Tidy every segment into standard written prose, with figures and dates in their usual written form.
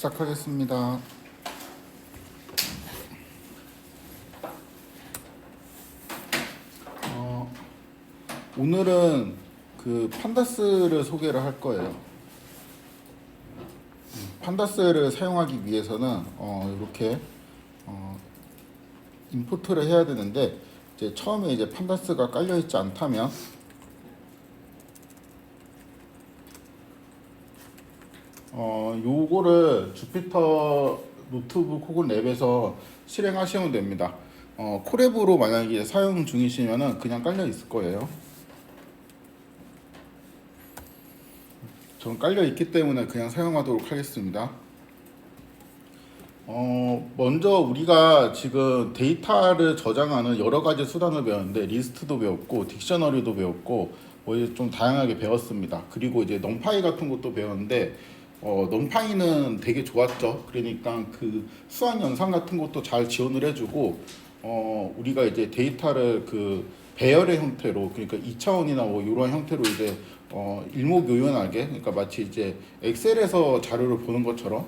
시작하겠습니다. 오늘은 그 판다스를 소개를 할 거예요. 판다스를 사용하기 위해서는 이렇게 임포트를 해야 되는데, 이제 처음에 이제 판다스가 깔려 있지 않다면 요거를 주피터 노트북 혹은 랩에서 실행하시면 됩니다. 콜앱으로 만약에 사용 중이시면은 그냥 깔려 있을 거예요. 전 깔려 있기 때문에 그냥 사용하도록 하겠습니다. 먼저 우리가 지금 데이터를 저장하는 여러 가지 수단을 배웠는데, 리스트도 배웠고 딕셔너리도 배웠고 뭐 이제 좀 다양하게 배웠습니다. 그리고 이제 넘파이 같은 것도 배웠는데, 넘파이는 되게 좋았죠. 그러니까 그 수학 연산 같은 것도 잘 지원을 해주고, 우리가 이제 데이터를 그 배열의 형태로, 그러니까 2차원이나 뭐 이런 형태로 이제 일목요연하게, 그러니까 마치 이제 엑셀에서 자료를 보는 것처럼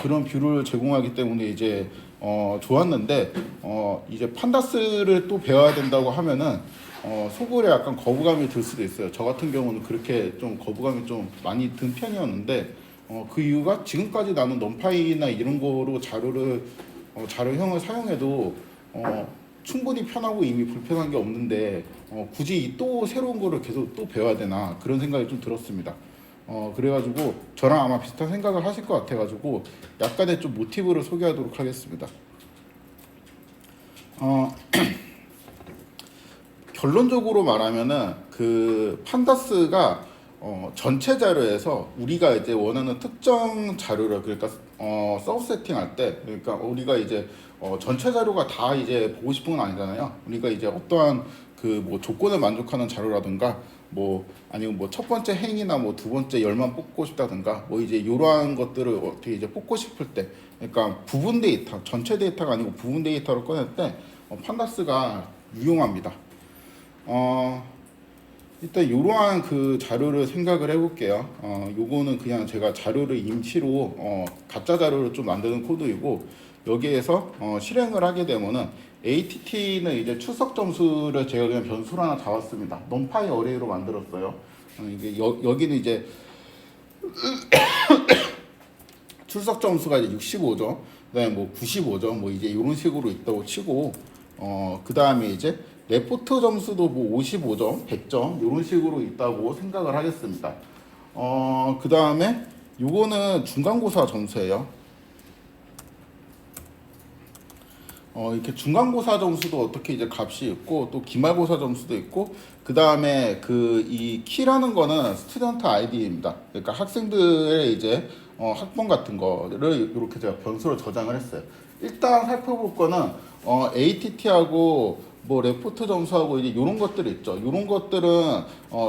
그런 뷰를 제공하기 때문에 이제 좋았는데, 이제 판다스를 또 배워야 된다고 하면은 속을에 약간 거부감이 들 수도 있어요. 저 같은 경우는 그렇게 좀 거부감이 좀 많이 든 편이었는데, 그 이유가 지금까지 나는 넘파이나 이런 거로 자료형을 사용해도 충분히 편하고 이미 불편한 게 없는데, 굳이 또 새로운 거를 계속 또 배워야 되나, 그런 생각이 좀 들었습니다. 그래가지고 저랑 아마 비슷한 생각을 하실 것 같아가지고 약간의 좀 모티브를 소개하도록 하겠습니다. 결론적으로 말하면은 그 판다스가 전체 자료에서 우리가 이제 원하는 특정 자료를, 그러니까 서브 세팅할 때, 그러니까 우리가 이제 전체 자료가 다 이제 보고 싶은 건 아니잖아요. 우리가 이제 어떠한 그 뭐 조건을 만족하는 자료라든가, 뭐 아니면 뭐 첫 번째 행이나 뭐 두 번째 열만 뽑고 싶다든가, 뭐 이제 이러한 것들을 어떻게 이제 뽑고 싶을 때, 그러니까 부분 데이터, 전체 데이터가 아니고 부분 데이터를 꺼낼 때 판다스가 유용합니다. 일단 이러한 그 자료를 생각을 해볼게요. 요거는 그냥 제가 자료를 임시로 가짜 자료를 좀 만드는 코드이고, 여기에서 실행을 하게 되면은 ATT는 이제 출석 점수를 제가 그냥 변수로 하나 잡았습니다. 넘파이 어레이로 만들었어요. 이게 여기는 이제 출석 점수가 이제 65점, 그다음에 뭐 95점, 뭐 이제 이런 식으로 있다고 치고, 그 다음에 이제 레포트 점수도 뭐 55점, 100점 이런 식으로 있다고 생각을 하겠습니다. 그 다음에 요거는 중간고사 점수예요. 이렇게 중간고사 점수도 어떻게 이제 값이 있고, 또 기말고사 점수도 있고, 그 다음에 그 이 키라는 거는 스튜던트 아이디입니다. 그러니까 학생들의 이제 학번 같은 거를 이렇게 제가 변수로 저장을 했어요. 일단 살펴볼 거는 ATT하고 뭐 레포트 점수하고 이제 이런 것들이 있죠. 이런 것들은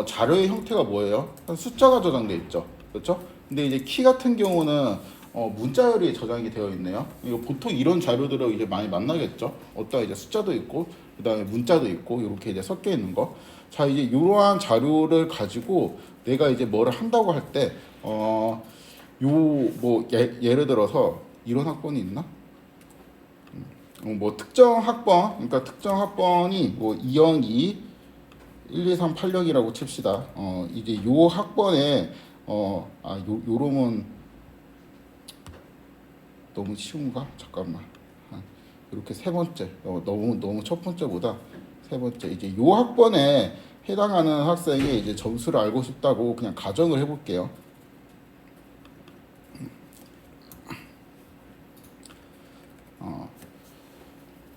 자료의 형태가 뭐예요? 숫자가 저장돼 있죠. 그렇죠? 근데 이제 키 같은 경우는 문자열이 저장이 되어 있네요. 이거 보통 이런 자료들을 이제 많이 만나겠죠. 어떤 이제 숫자도 있고, 그 다음에 문자도 있고, 이렇게 이제 섞여 있는 거. 자, 이제 이러한 자료를 가지고 내가 이제 뭐를 한다고 할 때, 뭐 예를 들어서 이런 학번이 있나? 뭐 특정 학번, 그러니까 특정 학번이 뭐 202, 1, 2, 3, 8학이라고 칩시다. 이제 요 학번에 요놈은 너무 쉬운가? 잠깐만. 이렇게 세 번째, 너무 첫 번째보다 세 번째, 이제 요 학번에 해당하는 학생의 이제 점수를 알고 싶다고 그냥 가정을 해볼게요.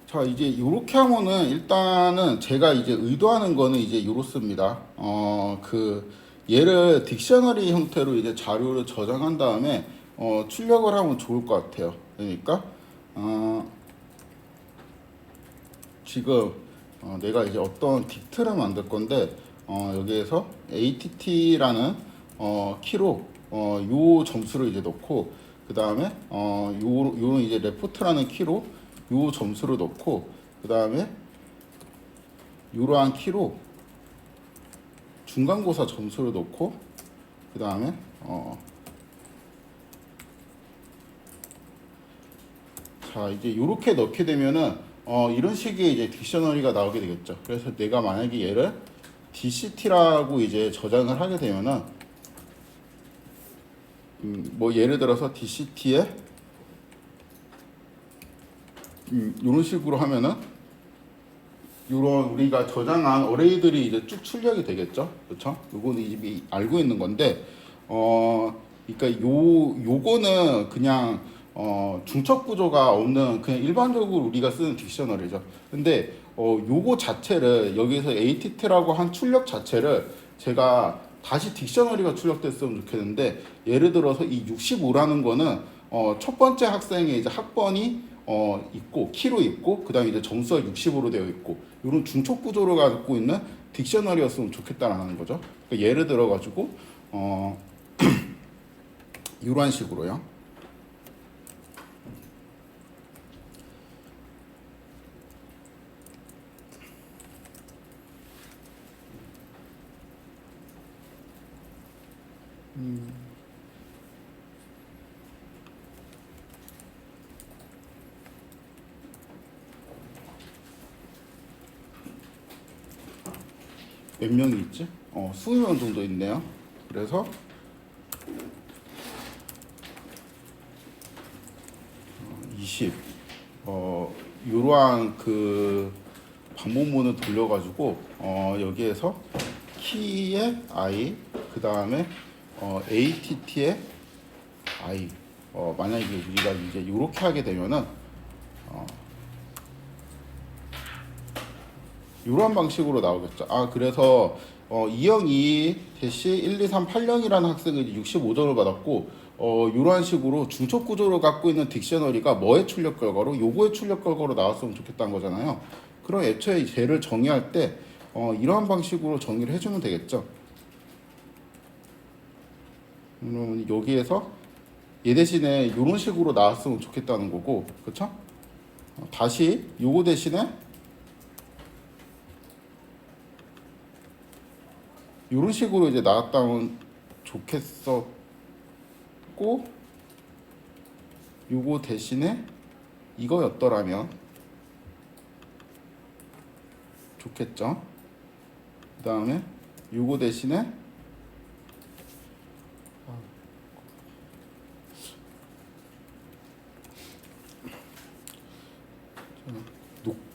자, 이제 이렇게 하면은 일단은 제가 이제 의도하는 거는 이제 이렇습니다. 그 얘를 딕셔너리 형태로 이제 자료를 저장한 다음에 출력을 하면 좋을 것 같아요. 그러니까 지금 내가 이제 어떤 딕트를 만들 건데, 여기에서 ATT라는 키로 요 점수를 이제 넣고, 그 다음에 요런 이제 레포트라는 키로 요 점수를 넣고, 그 다음에 이러한 키로 중간고사 점수를 넣고, 그 다음에 자, 이제 이렇게 넣게 되면은 이런 식의 이제 딕셔너리가 나오게 되겠죠. 그래서 내가 만약에 얘를 DCT라고 이제 저장을 하게 되면은 뭐 예를 들어서 DCT에 이런 식으로 하면은 이런 우리가 저장한 어레이들이 이제 쭉 출력이 되겠죠. 그렇죠? 요거는 이미 알고 있는 건데 그러니까 요거는 그냥 중첩 구조가 없는 그냥 일반적으로 우리가 쓰는 딕셔너리죠. 근데 요거 자체를 여기서 ATT라고 한 출력 자체를 제가 다시 딕셔너리가 출력됐으면 좋겠는데 예를 들어서 이 65라는 거는 첫 번째 학생의 이제 학번이 있고 키로 있고 그다음에 이제 점수가 60으로 되어 있고 이런 중첩 구조를 갖고 있는 딕셔너리였으면 좋겠다라는 거죠. 그러니까 예를 들어 가지고 이런 식으로요. 몇 명이 있지? 20명 정도 있네요. 그래서 이러한 그 방법문을 돌려가지고 여기에서 키의 i 그 다음에 att의 i 만약에 우리가 이제 이렇게 하게 되면은 이런 방식으로 나오겠죠. 그래서 202-1238년이라는 학생은 65점을 받았고 이러한 식으로 중첩 구조를 갖고 있는 딕셔너리가 뭐의 출력 결과로 요거의 출력 결과로 나왔으면 좋겠다는 거잖아요. 그럼 애초에 쟤를 정의할 때 이러한 방식으로 정의를 해주면 되겠죠. 여기에서 얘 대신에 이런 식으로 나왔으면 좋겠다는 거고, 그렇죠? 다시 요거 대신에 이런 식으로 이제 나왔다면 좋겠었고, 요거 대신에 이거였더라면 좋겠죠. 그 다음에 요거 대신에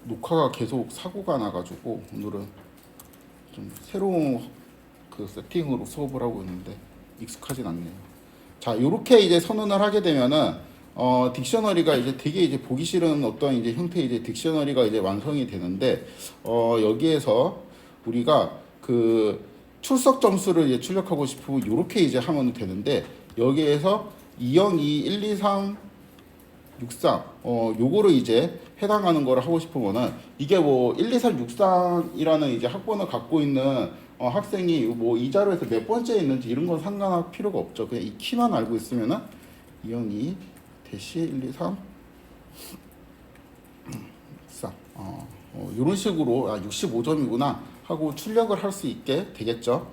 녹화가 계속 사고가 나가지고 오늘은 좀 새로운 그 세팅으로 수업을 하고 있는데 익숙하진 않네요. 자, 이렇게 이제 선언을 하게 되면은 딕셔너리가 이제 되게 이제 보기 싫은 어떤 이제 형태의 이제 딕셔너리가 이제 완성이 되는데 여기에서 우리가 그 출석 점수를 이제 출력하고 싶으면 이렇게 이제 하면 되는데 여기에서 202, 1, 2, 3, 63 요거를 이제 해당하는 거를 하고 싶으면은 이게 뭐 1, 2, 3, 63이라는 이제 학번을 갖고 있는 학생이 뭐 이 자료에서 몇 번째 있는지 이런 건 상관할 필요가 없죠. 그냥 이 키만 알고 있으면은 202 대시 1, 2, 3 64 이런 식으로 65점이구나 하고 출력을 할 수 있게 되겠죠.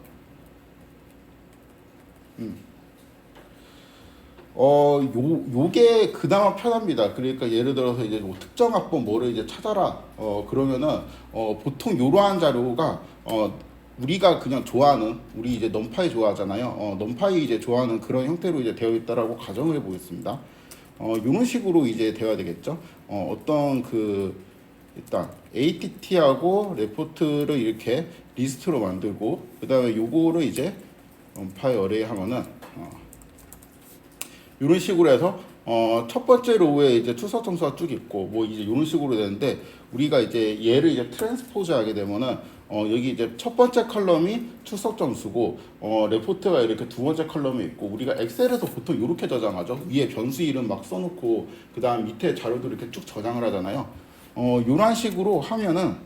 요게 그나마 편합니다. 그러니까 예를 들어서 이제 뭐 특정 학번 뭐를 이제 찾아라. 그러면은 보통 요러한 자료가 우리가 그냥 좋아하는 우리 이제 넘파이 좋아하잖아요. 넘파이 이제 좋아하는 그런 형태로 이제 되어 있다라고 가정을 해 보겠습니다. 요런 식으로 이제 되어야 되겠죠. 어떤 그 일단 ATT하고 레포트를 이렇게 리스트로 만들고 그다음에 요거를 이제 넘파이 어레이 하면은 이런 식으로 해서 첫 번째 로우에 이제 출석 점수가 쭉 있고 뭐 이제 이런 식으로 되는데 우리가 이제 얘를 이제 트랜스포즈 하게 되면은 여기 이제 첫 번째 컬럼이 출석 점수고 레포트가 이렇게 두 번째 컬럼이 있고 우리가 엑셀에서 보통 이렇게 저장하죠. 위에 변수 이름 막 써놓고 그 다음 밑에 자료도 이렇게 쭉 저장을 하잖아요. 이런 식으로 하면은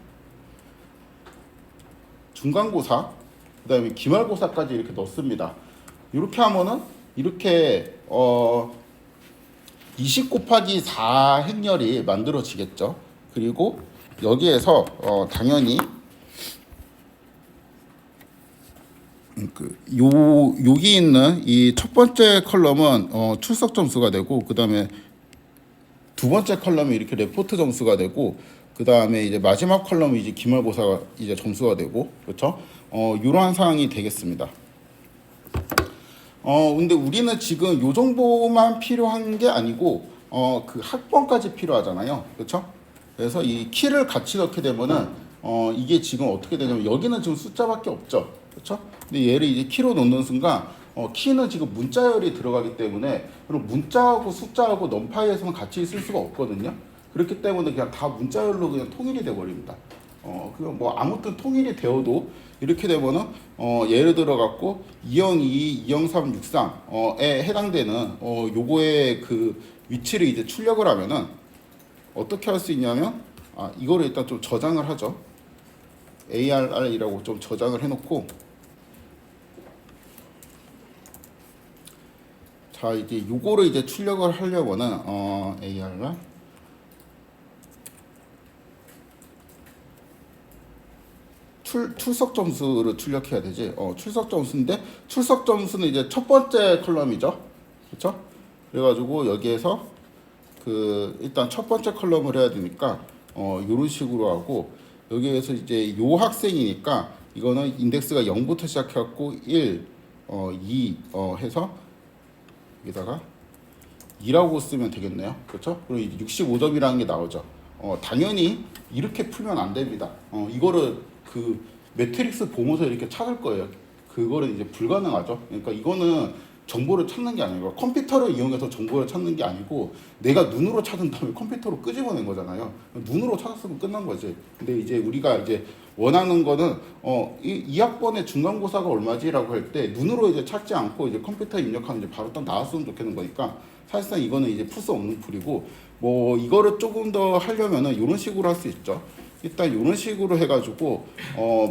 중간고사 그 다음에 기말고사까지 이렇게 넣습니다. 이렇게 하면은 이렇게 20 곱하기 4 행렬이 만들어지겠죠. 그리고 여기에서 당연히 여기 있는 이 첫 번째 컬럼은 출석 점수가 되고 그 다음에 두 번째 컬럼이 이렇게 레포트 점수가 되고, 그 다음에 이제 마지막 컬럼이 이제 기말고사가 이제 점수가 되고, 그렇죠? 이러한 상황이 되겠습니다. 근데 우리는 지금 요 정도만 필요한 게 아니고, 그 학번까지 필요하잖아요, 그렇죠? 그래서 이 키를 같이 넣게 되면은, 이게 지금 어떻게 되냐면 여기는 지금 숫자밖에 없죠, 그렇죠? 근데 얘를 이제 키로 넣는 순간, 키는 지금 문자열이 들어가기 때문에, 그럼 문자하고 숫자하고 넘파이에서는 같이 있을 수가 없거든요. 그렇기 때문에 그냥 다 문자열로 그냥 통일이 돼 버립니다. 그냥 뭐 아무튼 통일이 되어도 이렇게 되면은 예를 들어 갖고 202, 203, 63에 해당되는 요거의 그 위치를 이제 출력을 하면은 어떻게 할 수 있냐면 이거를 일단 좀 저장을 하죠. ARR이라고 좀 저장을 해놓고, 자 이제 요거를 이제 출력을 하려면은 ARR 출석 점수를 출력해야 되지. 출석 점수인데 출석 점수는 이제 첫 번째 컬럼이죠, 그렇죠? 그래가지고 여기에서 그 일단 첫 번째 컬럼을 해야 되니까 이런 식으로 하고, 여기에서 이제 요 학생이니까 이거는 인덱스가 0부터 시작해갖고 1, 2 해서 여기다가 2라고 쓰면 되겠네요, 그렇죠? 그리고 65점이라는 게 나오죠. 당연히 이렇게 풀면 안 됩니다. 이거를 그 매트릭스 보면서 이렇게 찾을 거예요. 그거는 이제 불가능하죠. 그러니까 이거는 정보를 찾는 게 아니고 컴퓨터를 이용해서 정보를 찾는 게 아니고 내가 눈으로 찾은 다음에 컴퓨터로 끄집어낸 거잖아요. 눈으로 찾았으면 끝난 거지. 근데 이제 우리가 이제 원하는 거는 이 학번의 중간고사가 얼마지라고 할 때 눈으로 이제 찾지 않고 이제 컴퓨터에 입력하면 이제 바로 딱 나왔으면 좋겠는 거니까, 사실상 이거는 이제 풀 수 없는 풀이고, 뭐 이거를 조금 더 하려면은 이런 식으로 할 수 있죠. 일단 이런 식으로 해가지고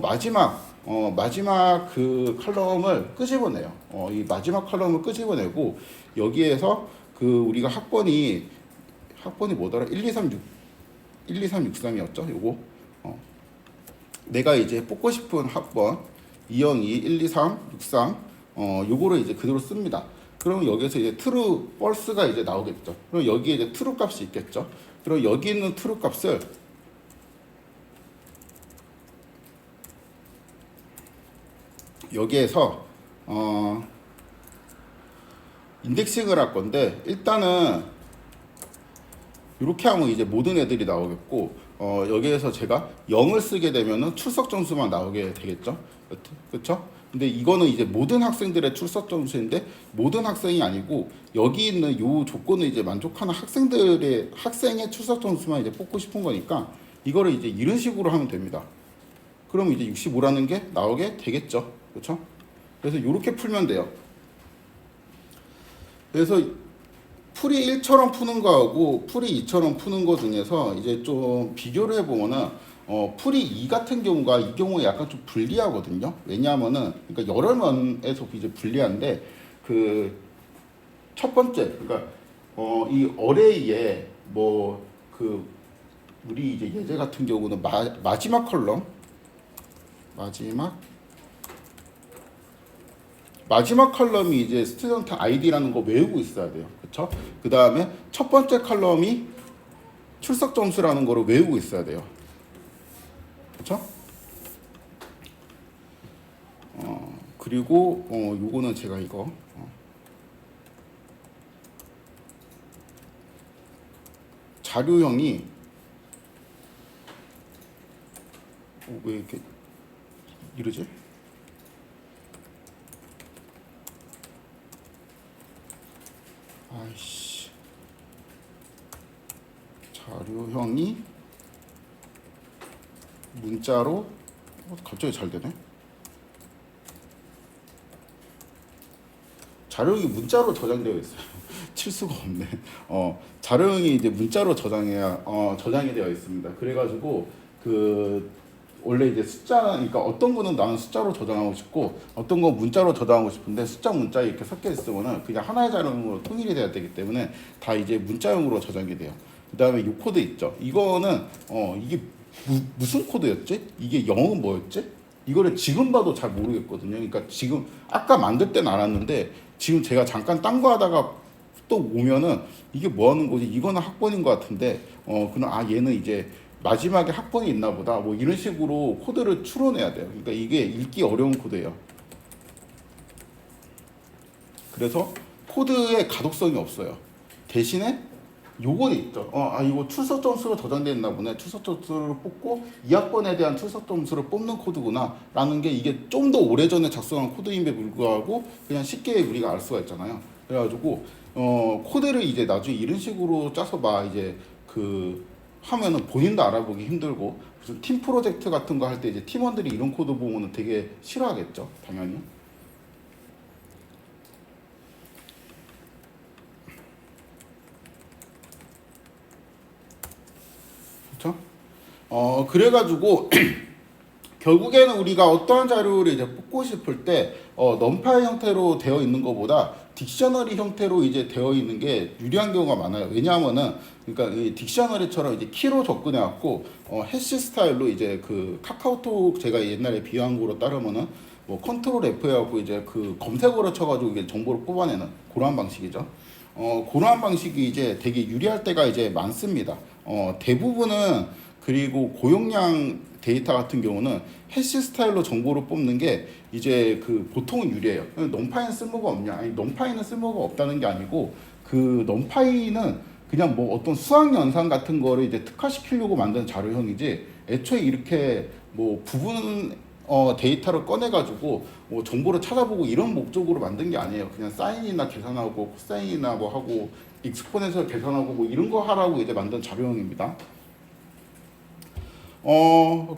마지막 그 컬럼을 끄집어내요. 이 마지막 컬럼을 끄집어내고 여기에서 그 우리가 학번이 뭐더라? 1, 2, 3, 6 3이었죠. 요거 내가 이제 뽑고 싶은 학번 202, 1, 2, 3, 6, 3 요거를 이제 그대로 씁니다. 그럼 여기서 이제 true, false가 이제 나오겠죠. 그럼 여기에 이제 true 값이 있겠죠. 그럼 여기 있는 true 값을 여기에서 인덱싱을 할 건데, 일단은 이렇게 하면 이제 모든 애들이 나오겠고, 여기에서 제가 0을 쓰게 되면은 출석 점수만 나오게 되겠죠, 그렇죠? 근데 이거는 이제 모든 학생들의 출석 점수인데 모든 학생이 아니고 여기 있는 요 조건을 이제 만족하는 학생의 출석 점수만 이제 뽑고 싶은 거니까 이거를 이제 이런 식으로 하면 됩니다. 그럼 이제 65라는 게 나오게 되겠죠, 그렇죠? 그래서 이렇게 풀면 돼요. 그래서 풀이 1처럼 푸는 거하고 풀이 2처럼 푸는 거 중에서 이제 좀 비교를 해보면은 풀이 2 같은 경우가 이 경우에 약간 좀 불리하거든요. 왜냐하면은 그러니까 여러 면에서 이제 불리한데, 그 첫 번째 그러니까 이 어레이에 뭐 그 우리 이제 예제 같은 경우는 마지막 컬럼 마지막 컬럼이 이제 스튜던트 아이디라는 거 외우고 있어야 돼요, 그렇죠? 그 다음에 첫 번째 컬럼이 출석 점수라는 거를 외우고 있어야 돼요, 그렇죠? 그리고 요거는 제가 이거 자료형이 왜 이렇게 이러지? 아이씨, 자료형이 문자로 갑자기 잘 되네. 자료형이 문자로 저장되어 있어요. 칠 수가 없네. 자료형이 이제 문자로 저장이 되어 있습니다. 그래가지고 그 원래 이제 그러니까 어떤 거는 나는 숫자로 저장하고 싶고 어떤 건 문자로 저장하고 싶은데 숫자 문자 이렇게 섞여 있으면은 그냥 하나의 자료형으로 통일이 돼야 되기 때문에 다 이제 문자형으로 저장이 돼요. 그 다음에 이 코드 있죠. 이거는 이게 무슨 코드였지? 이게 영어는 뭐였지? 이거를 지금 봐도 잘 모르겠거든요. 그러니까 지금 아까 만들 때는 알았는데 지금 제가 잠깐 딴 거 하다가 또 오면은 이게 뭐 하는 거지? 이거는 학번인 것 같은데 그럼 얘는 이제 마지막에 학번이 있나 보다. 뭐 이런 식으로 코드를 추론해야 돼요. 그러니까 이게 읽기 어려운 코드예요. 그래서 코드에 가독성이 없어요. 대신에 요건 있죠. 이거 출석 점수로 저장되어 있나 보네. 출석 점수를 뽑고 이 학번에 대한 출석 점수를 뽑는 코드구나 라는 게 이게 좀 더 오래전에 작성한 코드임에 불구하고 그냥 쉽게 우리가 알 수가 있잖아요. 그래가지고 코드를 이제 나중에 이런 식으로 짜서 막 이제 그 하면은 본인도 알아보기 힘들고, 무슨 팀 프로젝트 같은 거 할 때 이제 팀원들이 이런 코드 보면은 되게 싫어하겠죠, 당연히. 그렇죠? 그래가지고 결국에는 우리가 어떠한 자료를 이제 뽑고 싶을 때 넘파이 형태로 되어 있는 것보다 딕셔너리 형태로 이제 되어 있는 게 유리한 경우가 많아요. 왜냐하면은 그러니까 이 딕셔너리처럼 이제 키로 접근해 갖고 해시 스타일로 이제 그 카카오톡 제가 옛날에 비유한 거로 따르면은 뭐 컨트롤 F 해갖고 이제 그 검색어로 쳐가지고 이게 정보를 뽑아내는 그러한 방식이죠. 그러한 방식이 이제 되게 유리할 때가 이제 많습니다. 대부분은 그리고 고용량 데이터 같은 경우는 해시 스타일로 정보를 뽑는 게 이제 그 보통은 유리해요. 넘파이는 쓸모가 없냐? 아니, 넘파이는 쓸모가 없다는 게 아니고 그 넘파이는 그냥 뭐 어떤 수학 연산 같은 거를 이제 특화시키려고 만든 자료형이지, 애초에 이렇게 뭐 부분 데이터를 꺼내가지고 뭐 정보를 찾아보고 이런 목적으로 만든 게 아니에요. 그냥 사인이나 계산하고 코사인이나 뭐 하고 익스포넨셜 계산하고 뭐 이런 거 하라고 이제 만든 자료형입니다.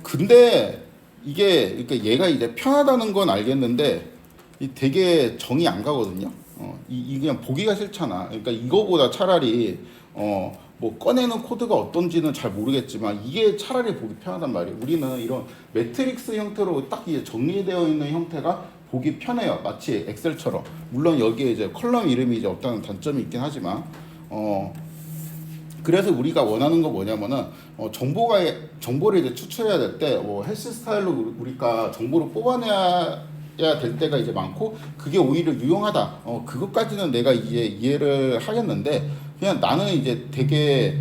근데 이게 그러니까 얘가 이제 편하다는 건 알겠는데 이 되게 정이 안 가거든요. 이 그냥 보기가 싫잖아. 그러니까 이거보다 차라리 뭐 꺼내는 코드가 어떤지는 잘 모르겠지만 이게 차라리 보기 편하단 말이에요. 우리는 이런 매트릭스 형태로 딱 이제 정리되어 있는 형태가 보기 편해요. 마치 엑셀처럼. 물론 여기에 이제 컬럼 이름이 이제 없다는 단점이 있긴 하지만 그래서 우리가 원하는 거 뭐냐면은 정보를 이제 추출해야 될 때 해시 스타일로 우리가 정보를 뽑아내야 될 때가 이제 많고, 그게 오히려 유용하다. 그것까지는 내가 이제 이해를 하겠는데, 그냥 나는 이제 되게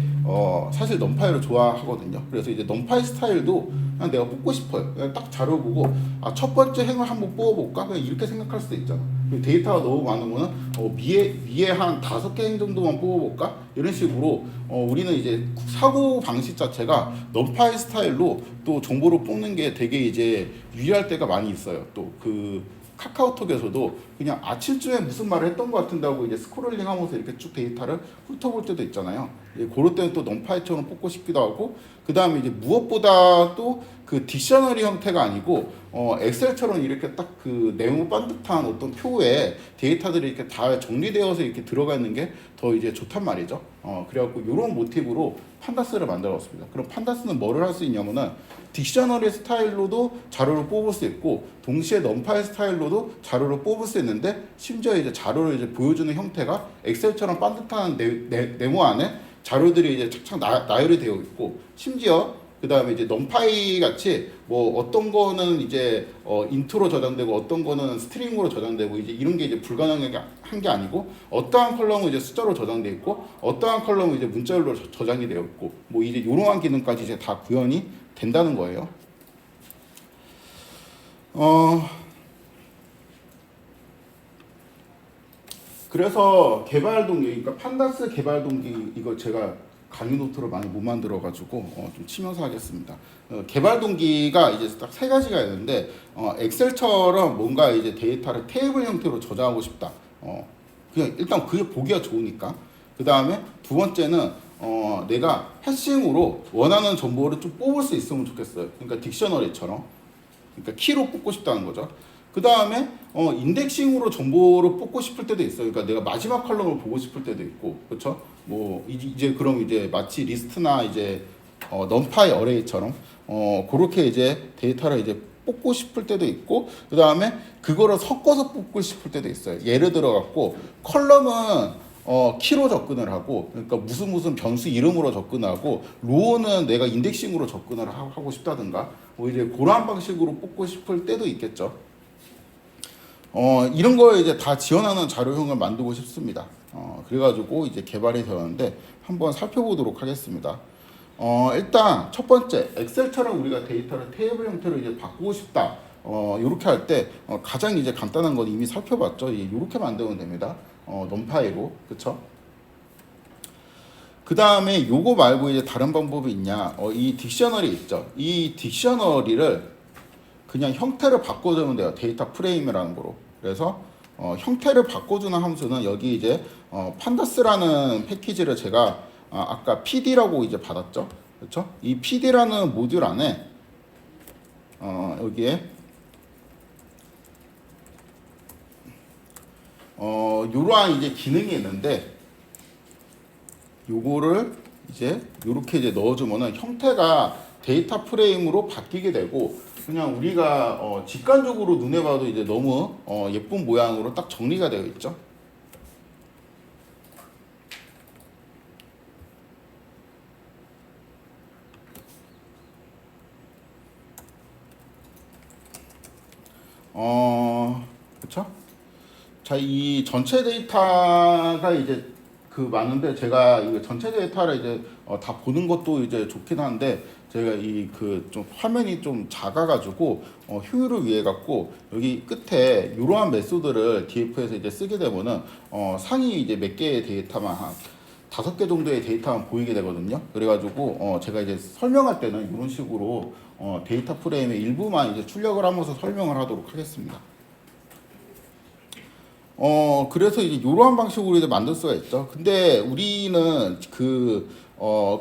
사실 넘파이를 좋아하거든요. 그래서 이제 넘파이 스타일도 그냥 내가 뽑고 싶어요. 그냥 딱 자료 보고 첫 번째 행을 한번 뽑아볼까? 그냥 이렇게 생각할 수도 있잖아. 데이터가 너무 많으면 위에 한 5개 행 정도만 뽑아볼까? 이런 식으로 우리는 이제 사고 방식 자체가 넘파이 스타일로 또 정보를 뽑는 게 되게 이제 유리할 때가 많이 있어요. 또 그 카카오톡에서도 그냥 아침쯤에 무슨 말을 했던 것 같은다고 이제 스크롤링 하면서 이렇게 쭉 데이터를 훑어볼 때도 있잖아요. 그럴 때는 또 넘파이처럼 뽑고 싶기도 하고, 그 다음에 이제 무엇보다 또 그 딕셔너리 형태가 아니고 엑셀처럼 이렇게 딱 그 네모 반듯한 어떤 표에 데이터들이 이렇게 다 정리되어서 이렇게 들어가 있는 게 더 이제 좋단 말이죠. 그래갖고 이런 모티브로 판다스를 만들었습니다. 그럼 판다스는 뭐를 할 수 있냐면은 딕셔너리 스타일로도 자료를 뽑을 수 있고, 동시에 넘파이 스타일로도 자료를 뽑을 수 있는데, 심지어 이제 자료를 이제 보여주는 형태가 엑셀처럼 반듯한 네모 안에 자료들이 이제 착착 나열이 되어 있고, 심지어 그 다음에 이제 넘파이 같이 뭐 어떤 거는 이제 인트로 저장되고 어떤 거는 스트링으로 저장되고 이제 이런 게 이제 불가능한 게 아니고, 어떠한 컬럼은 이제 숫자로 저장돼 있고 어떠한 컬럼은 이제 문자열로 저장이 되어 있고, 뭐 이제 이러한 기능까지 이제 다 구현이 된다는 거예요. 그래서 개발 동기, 그러니까 판다스 개발 동기, 이거 제가 강의 노트로 많이 못 만들어가지고 좀 치면서 하겠습니다. 개발 동기가 이제 딱 3가지가 있는데, 엑셀처럼 뭔가 이제 데이터를 테이블 형태로 저장하고 싶다. 그냥 일단 그게 보기가 좋으니까. 그 다음에 두 번째는 내가 해싱으로 원하는 정보를 좀 뽑을 수 있으면 좋겠어요. 그러니까 딕셔너리처럼. 그러니까 키로 뽑고 싶다는 거죠. 그 다음에 인덱싱으로 정보를 뽑고 싶을 때도 있어요. 그러니까 내가 마지막 컬럼을 보고 싶을 때도 있고, 그렇죠? 뭐 이제 그럼 이제 마치 리스트나 이제 넘파이 어레이처럼 그렇게 이제 데이터를 이제 뽑고 싶을 때도 있고, 그 다음에 그거를 섞어서 뽑고 싶을 때도 있어요. 예를 들어 갖고 컬럼은 키로 접근을 하고, 그러니까 무슨 변수 이름으로 접근하고, 로우는 내가 인덱싱으로 접근을 하고 싶다든가, 뭐 이제 그러한 방식으로 뽑고 싶을 때도 있겠죠. 이런 걸 이제 다 지원하는 자료형을 만들고 싶습니다. 그래가지고 이제 개발이 되었는데 한번 살펴보도록 하겠습니다. 일단 첫 번째 엑셀처럼 우리가 데이터를 테이블 형태로 이제 바꾸고 싶다. 이렇게 할 때 가장 이제 간단한 건 이미 살펴봤죠. 이렇게 만들면 됩니다. 넘파이로, 그쵸? 그 다음에 요거 말고 이제 다른 방법이 있냐? 이 딕셔너리 있죠. 이 딕셔너리를 그냥 형태를 바꿔주면 돼요. 데이터 프레임이라는 거로. 그래서 형태를 바꿔주는 함수는 여기 이제 판다스라는 패키지를 제가 아까 PD라고 이제 받았죠. 그렇죠? 이 PD라는 모듈 안에 여기에 이러한 이제 기능이 있는데 요거를 이제 요렇게 이제 넣어주면은 형태가 데이터 프레임으로 바뀌게 되고 그냥 우리가 직관적으로 눈에 봐도 이제 너무 예쁜 모양으로 딱 정리가 되어 있죠. 그쵸? 자, 이 전체 데이터가 이제 많은데 제가 이 전체 데이터를 이제 다 보는 것도 이제 좋긴 한데 제가 이 좀 화면이 좀 작아가지고 효율을 위해 갖고 여기 끝에 이러한 메소드를 DF에서 이제 쓰게 되면은 상위 이제 몇 개의 데이터만 한 5개 정도의 데이터만 보이게 되거든요. 그래가지고 제가 이제 설명할 때는 이런 식으로 데이터 프레임의 일부만 이제 출력을 하면서 설명을 하도록 하겠습니다. 그래서 이제 이러한 방식으로 이제 만들 수가 있죠. 근데 우리는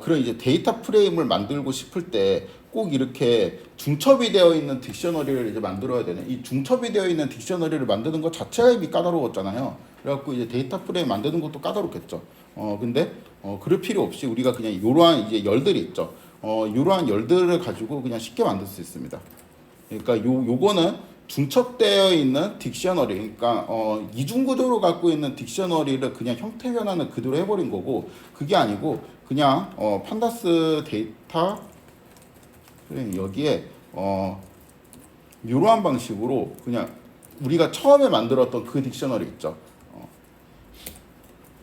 그런 이제 데이터 프레임을 만들고 싶을 때 꼭 이렇게 중첩이 되어 있는 딕셔너리를 이제 만들어야 되는, 이 중첩이 되어 있는 딕셔너리를 만드는 것 자체가 이미 까다로웠잖아요. 그래갖고 이제 데이터 프레임 만드는 것도 까다롭겠죠. 근데 그럴 필요 없이 우리가 그냥 이러한 이제 열들이 있죠. 이러한 열들을 가지고 그냥 쉽게 만들 수 있습니다. 그러니까 요거는 중첩되어 있는 딕셔너리, 그러니까 이중 구조로 갖고 있는 딕셔너리를 그냥 형태 변환을 그대로 해버린 거고, 그게 아니고 그냥 판다스 데이터 여기에 이러한 방식으로 그냥 우리가 처음에 만들었던 그 딕셔너리 있죠.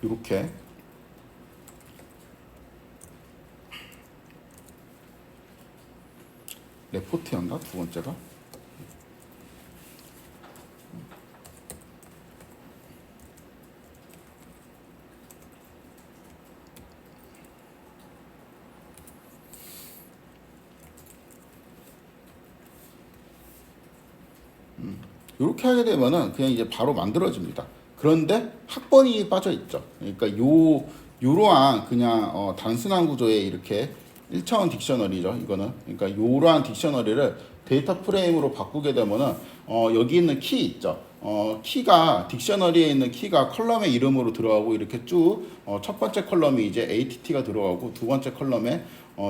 이렇게 레포트였나 두 번째가? 이렇게 하게 되면은 그냥 이제 바로 만들어집니다. 그런데 학번이 빠져 있죠. 그러니까 요러한 그냥 단순한 구조에 이렇게 1차원 딕셔너리죠. 이거는 그러니까 요러한 딕셔너리를 데이터 프레임으로 바꾸게 되면은 여기 있는 키 있죠. 키가 딕셔너리에 있는 키가 컬럼의 이름으로 들어가고 이렇게 쭉 첫 번째 컬럼이 이제 ATT가 들어가고 두 번째 컬럼에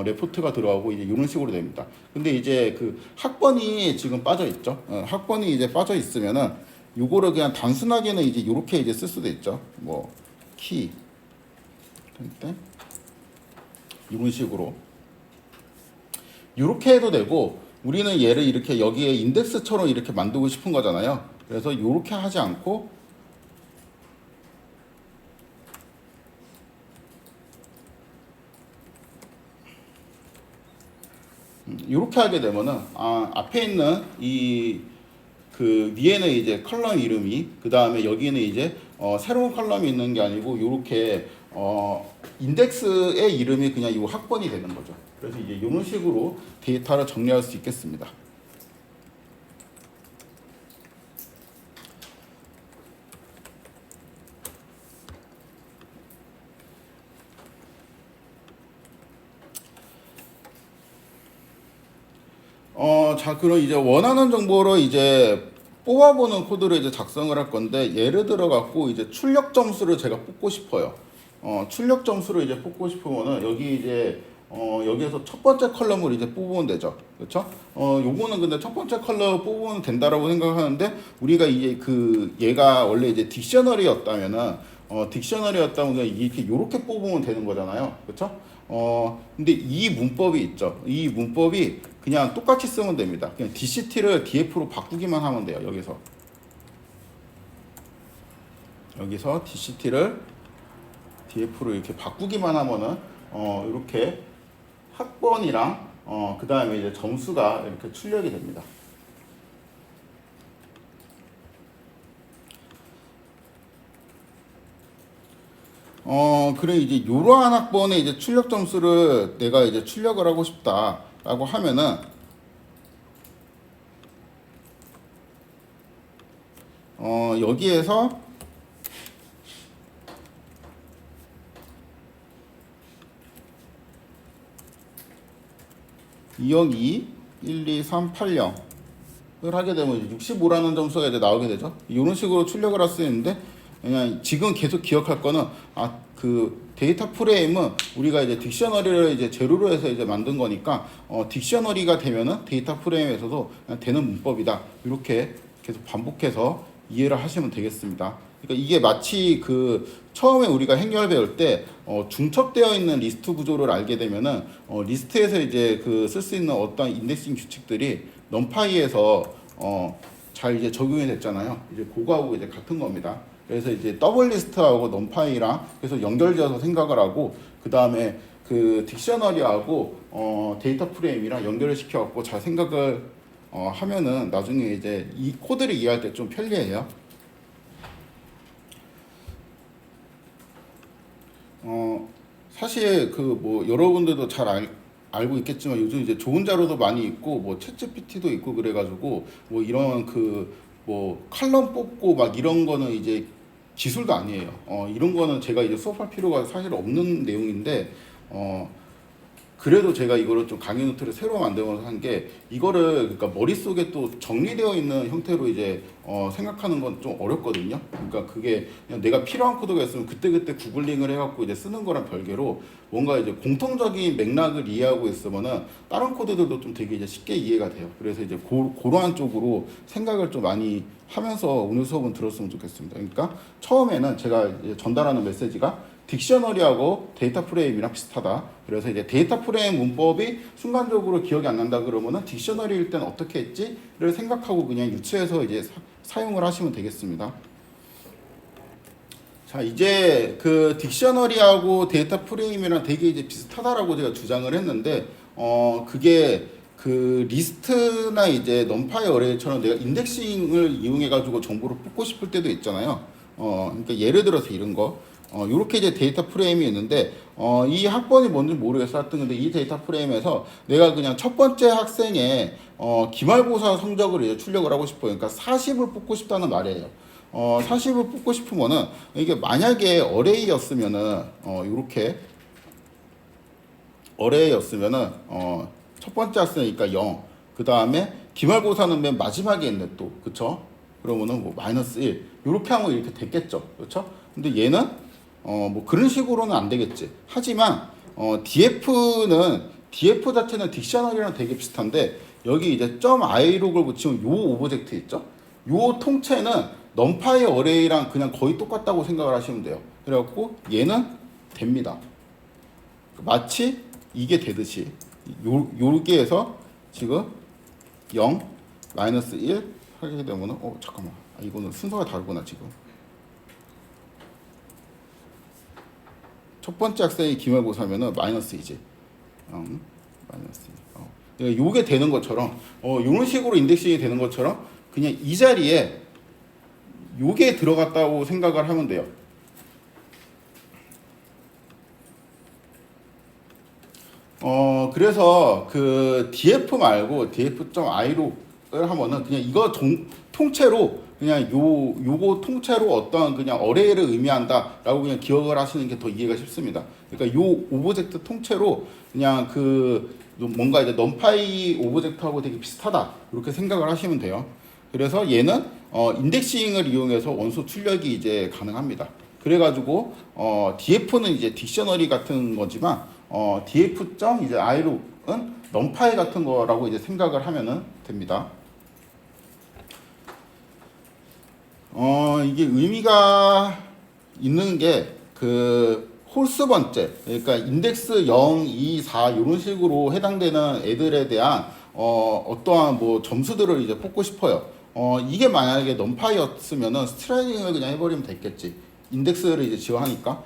레포트가 들어가고 이제 이런 식으로 됩니다. 근데 이제 그 학번이 지금 빠져 있죠. 학번이 이제 빠져 있으면은 요거를 그냥 단순하게는 이제 요렇게 이제 쓸 수도 있죠. 뭐 키 이런 식으로 요렇게 해도 되고, 우리는 얘를 이렇게 여기에 인덱스처럼 이렇게 만들고 싶은 거잖아요. 그래서 요렇게 하지 않고 이렇게 하게 되면은 앞에 있는 위에는 이제 컬럼 이름이, 그 다음에 여기는 이제 새로운 컬럼이 있는 게 아니고 이렇게 인덱스의 이름이 그냥 이 학번이 되는 거죠. 그래서 이제 이런 식으로 데이터를 정리할 수 있겠습니다. 자, 그럼 이제 원하는 정보를 이제 뽑아보는 코드를 이제 작성을 할 건데, 예를 들어 갖고 이제 출력 점수를 제가 뽑고 싶어요. 출력 점수를 이제 뽑고 싶으면은 여기 이제 여기에서 첫 번째 컬럼을 이제 뽑으면 되죠. 그렇죠? 요거는 근데 첫 번째 컬럼 뽑으면 된다라고 생각하는데, 우리가 이제 얘가 원래 이제 딕셔너리였다면은 딕셔너리였다면 그냥 이렇게 요렇게 뽑으면 되는 거잖아요. 그렇죠? 근데 이 문법이 있죠. 이 문법이 그냥 똑같이 쓰면 됩니다. 그냥 DCT를 DF로 바꾸기만 하면 돼요. 여기서 DCT를 df를 이렇게 바꾸기만 하면은 이렇게 학번이랑 그 다음에 이제 점수가 이렇게 출력이 됩니다. 그래 이제 이러한 학번의 이제 출력 점수를 내가 이제 출력을 하고 싶다라고 하면은 여기에서 (2억 2 1 2 3 8 0을 하게 되면 이제 65라는 점수가 이제 나오게 되죠. 이런 식으로 출력을 할 수 있는데 그냥 지금 계속 기억할 거는 그 데이터 프레임은 우리가 이제 딕셔너리를 이제 제로로 해서 이제 만든 거니까 딕셔너리가 되면은 데이터 프레임에서도 그냥 되는 문법이다. 이렇게 계속 반복해서 이해를 하시면 되겠습니다. 그러니까 이게 마치 그 처음에 우리가 행렬 배울 때 중첩되어 있는 리스트 구조를 알게 되면은 리스트에서 이제 그 쓸 수 있는 어떤 인덱싱 규칙들이 넘파이에서 잘 이제 적용이 됐잖아요. 이제 그거하고 이제 같은 겁니다. 그래서 이제 더블 리스트하고 넘파이랑 그래서 연결지어서 생각을 하고 그 다음에 그 딕셔너리하고 데이터 프레임이랑 연결을 시켜갖고 잘 생각을 하면은 나중에 이제 이 코드를 이해할 때 좀 편리해요. 사실 그 뭐 여러분들도 잘 알고 있겠지만 요즘 이제 좋은 자료도 많이 있고 뭐 챗GPT도 있고 그래가지고 뭐 이런 그 뭐 칼럼 뽑고 막 이런 거는 이제 기술도 아니에요. 이런 거는 제가 이제 수업할 필요가 사실 없는 내용인데 그래도 제가 이거를 좀 강의 노트를 새로 만들어서 한 게 이거를 그러니까 머릿속에 또 정리되어 있는 형태로 이제 생각하는 건 좀 어렵거든요. 그러니까 그게 그냥 내가 필요한 코드가 있으면 그때그때 구글링을 해갖고 이제 쓰는 거랑 별개로 뭔가 이제 공통적인 맥락을 이해하고 있으면은 다른 코드들도 좀 되게 이제 쉽게 이해가 돼요. 그래서 이제 그러한 쪽으로 생각을 좀 많이 하면서 오늘 수업은 들었으면 좋겠습니다. 그러니까 처음에는 제가 이제 전달하는 메시지가 딕셔너리하고 데이터 프레임이랑 비슷하다. 그래서 이제 데이터 프레임 문법이 순간적으로 기억이 안 난다 그러면은 딕셔너리일 때는 어떻게 했지를 생각하고 그냥 유추해서 이제 사용을 하시면 되겠습니다. 자, 이제 그 딕셔너리하고 데이터 프레임이랑 되게 이제 비슷하다라고 제가 주장을 했는데 그게 그 리스트나 이제 넘파이 어레이처럼 내가 인덱싱을 이용해 가지고 정보를 뽑고 싶을 때도 있잖아요. 그러니까 예를 들어서 이런 거 요렇게 이제 데이터 프레임이 있는데 이 학번이 뭔지 모르겠어. 하여튼 근데 이 데이터 프레임에서 내가 그냥 첫 번째 학생의 기말고사 성적을 이제 출력을 하고 싶어요. 그러니까 40을 뽑고 싶다는 말이에요. 40을 뽑고 싶으면은 이게 만약에 어레이였으면은 요렇게 어레이였으면은 첫 번째 학생이니까 0. 그 다음에 기말고사는 맨 마지막에 있네 또. 그쵸? 그러면은 뭐 마이너스 1. 요렇게 하면 이렇게 됐겠죠. 그렇죠? 근데 얘는 뭐 그런 식으로는 안 되겠지. 하지만 DF 자체는 딕셔너리랑 되게 비슷한데 여기 이제 .i록을 붙이면 요 오브젝트 있죠? 요 통째는 넘파이 어레이랑 그냥 거의 똑같다고 생각을 하시면 돼요. 그래갖고 얘는 됩니다. 마치 이게 되듯이 여기에서 지금 0, 마이너스 1 하게 되면은 잠깐만 이거는 순서가 다르구나. 지금 첫 번째 학생이 기말고사면은 마이너스 2지. 마이너스 2. 요게 되는 것처럼 이런 식으로 인덱싱이 되는 것처럼 그냥 이 자리에 요게 들어갔다고 생각을 하면 돼요. 그래서 그 df 말고 df.i록을 하면은 그냥 이거 통째로 그냥 요거 통째로 어떤 그냥 어레이를 의미한다라고 그냥 기억을 하시는 게 더 이해가 쉽습니다. 그러니까 요 오브젝트 통째로 그냥 그 뭔가 이제 넘파이 오브젝트하고 되게 비슷하다 이렇게 생각을 하시면 돼요. 그래서 얘는 인덱싱을 이용해서 원소 출력이 이제 가능합니다. 그래가지고 df는 이제 딕셔너리 같은 거지만 이제 i록은 넘파이 같은 거라고 이제 생각을 하면은 됩니다. 이게 의미가 있는 게 그 홀수 번째, 그러니까 인덱스 0, 2, 4 이런 식으로 해당되는 애들에 대한 어떠한 뭐 점수들을 이제 뽑고 싶어요. 이게 만약에 넘파이였으면은 스트라이딩을 그냥 해버리면 됐겠지. 인덱스를 이제 지원하니까.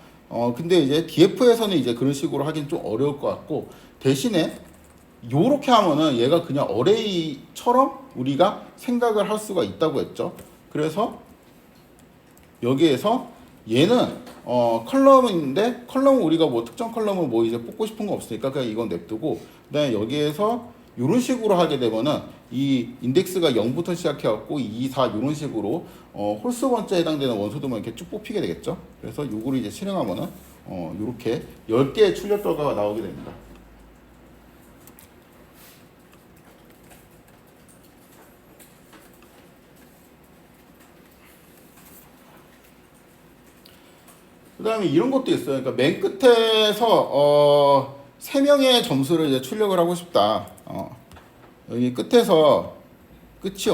근데 이제 DF에서는 이제 그런 식으로 하긴 좀 어려울 것 같고, 대신에 요렇게 하면은 얘가 그냥 어레이처럼 우리가 생각을 할 수가 있다고 했죠. 그래서 여기에서 얘는 컬럼인데, 컬럼은 우리가 뭐 특정 컬럼을 뭐 이제 뽑고 싶은 거 없으니까 그냥 이건 냅두고, 그다음에 여기에서 이런 식으로 하게 되면은 이 인덱스가 0부터 시작해 갖고 2, 4 이런 식으로 홀수 번째에 해당되는 원소들만 이렇게 쭉 뽑히게 되겠죠. 그래서 요거를 이제 실행하면은 요렇게 10개의 출력 결과가 나오게 됩니다. 그 다음에 이런 것도 있어요. 그러니까 맨 끝에서 3명의 점수를 이제 출력을 하고 싶다. 여기 끝에서 끝이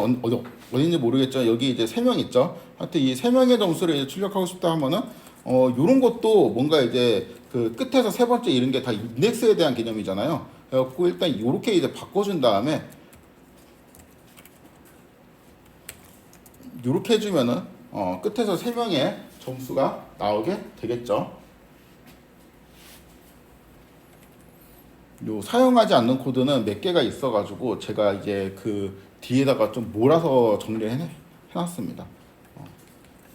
어딘지 모르겠죠. 여기 이제 3명 있죠. 하여튼 이 3명의 점수를 이제 출력하고 싶다 하면은 요런 것도 뭔가 이제 그 끝에서 세 번째 이런 게 다 인덱스에 대한 개념이잖아요. 그래갖고 일단 요렇게 이제 바꿔준 다음에 요렇게 해주면은 끝에서 3명의 점수가 나오게 되겠죠. 요 사용하지 않는 코드는 몇 개가 있어가지고 제가 이제 그 뒤에다가 좀 몰아서 정리를 해놨습니다.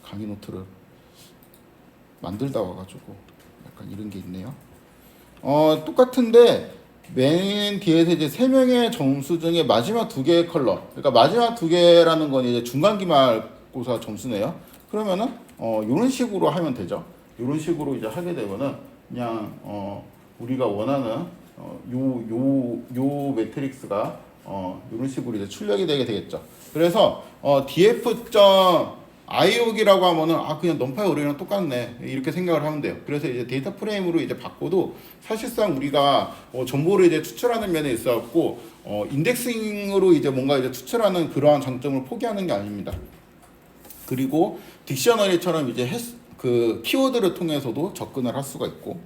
강의 노트를 만들다 와가지고 약간 이런 게 있네요. 똑같은데 맨 뒤에서 이제 3명의 점수 중에 마지막 2개의 컬러, 그러니까 마지막 2개라는 건 이제 중간 기말고사 점수네요. 그러면은 이런 식으로 하면 되죠. 이런 식으로 이제 하게 되면은 그냥 우리가 원하는 요 매트릭스가 이런 식으로 이제 출력이 되겠죠. 그래서 df.iok이라고 하면은 그냥 넘파이 어레이랑 똑같네 이렇게 생각을 하면 돼요. 그래서 이제 데이터 프레임으로 이제 바꿔도 사실상 우리가 정보를 이제 추출하는 면에 있어갖고 인덱싱으로 이제 뭔가 이제 추출하는 그러한 장점을 포기하는 게 아닙니다. 그리고 딕셔너리처럼 이제 그 키워드를 통해서도 접근을 할 수가 있고,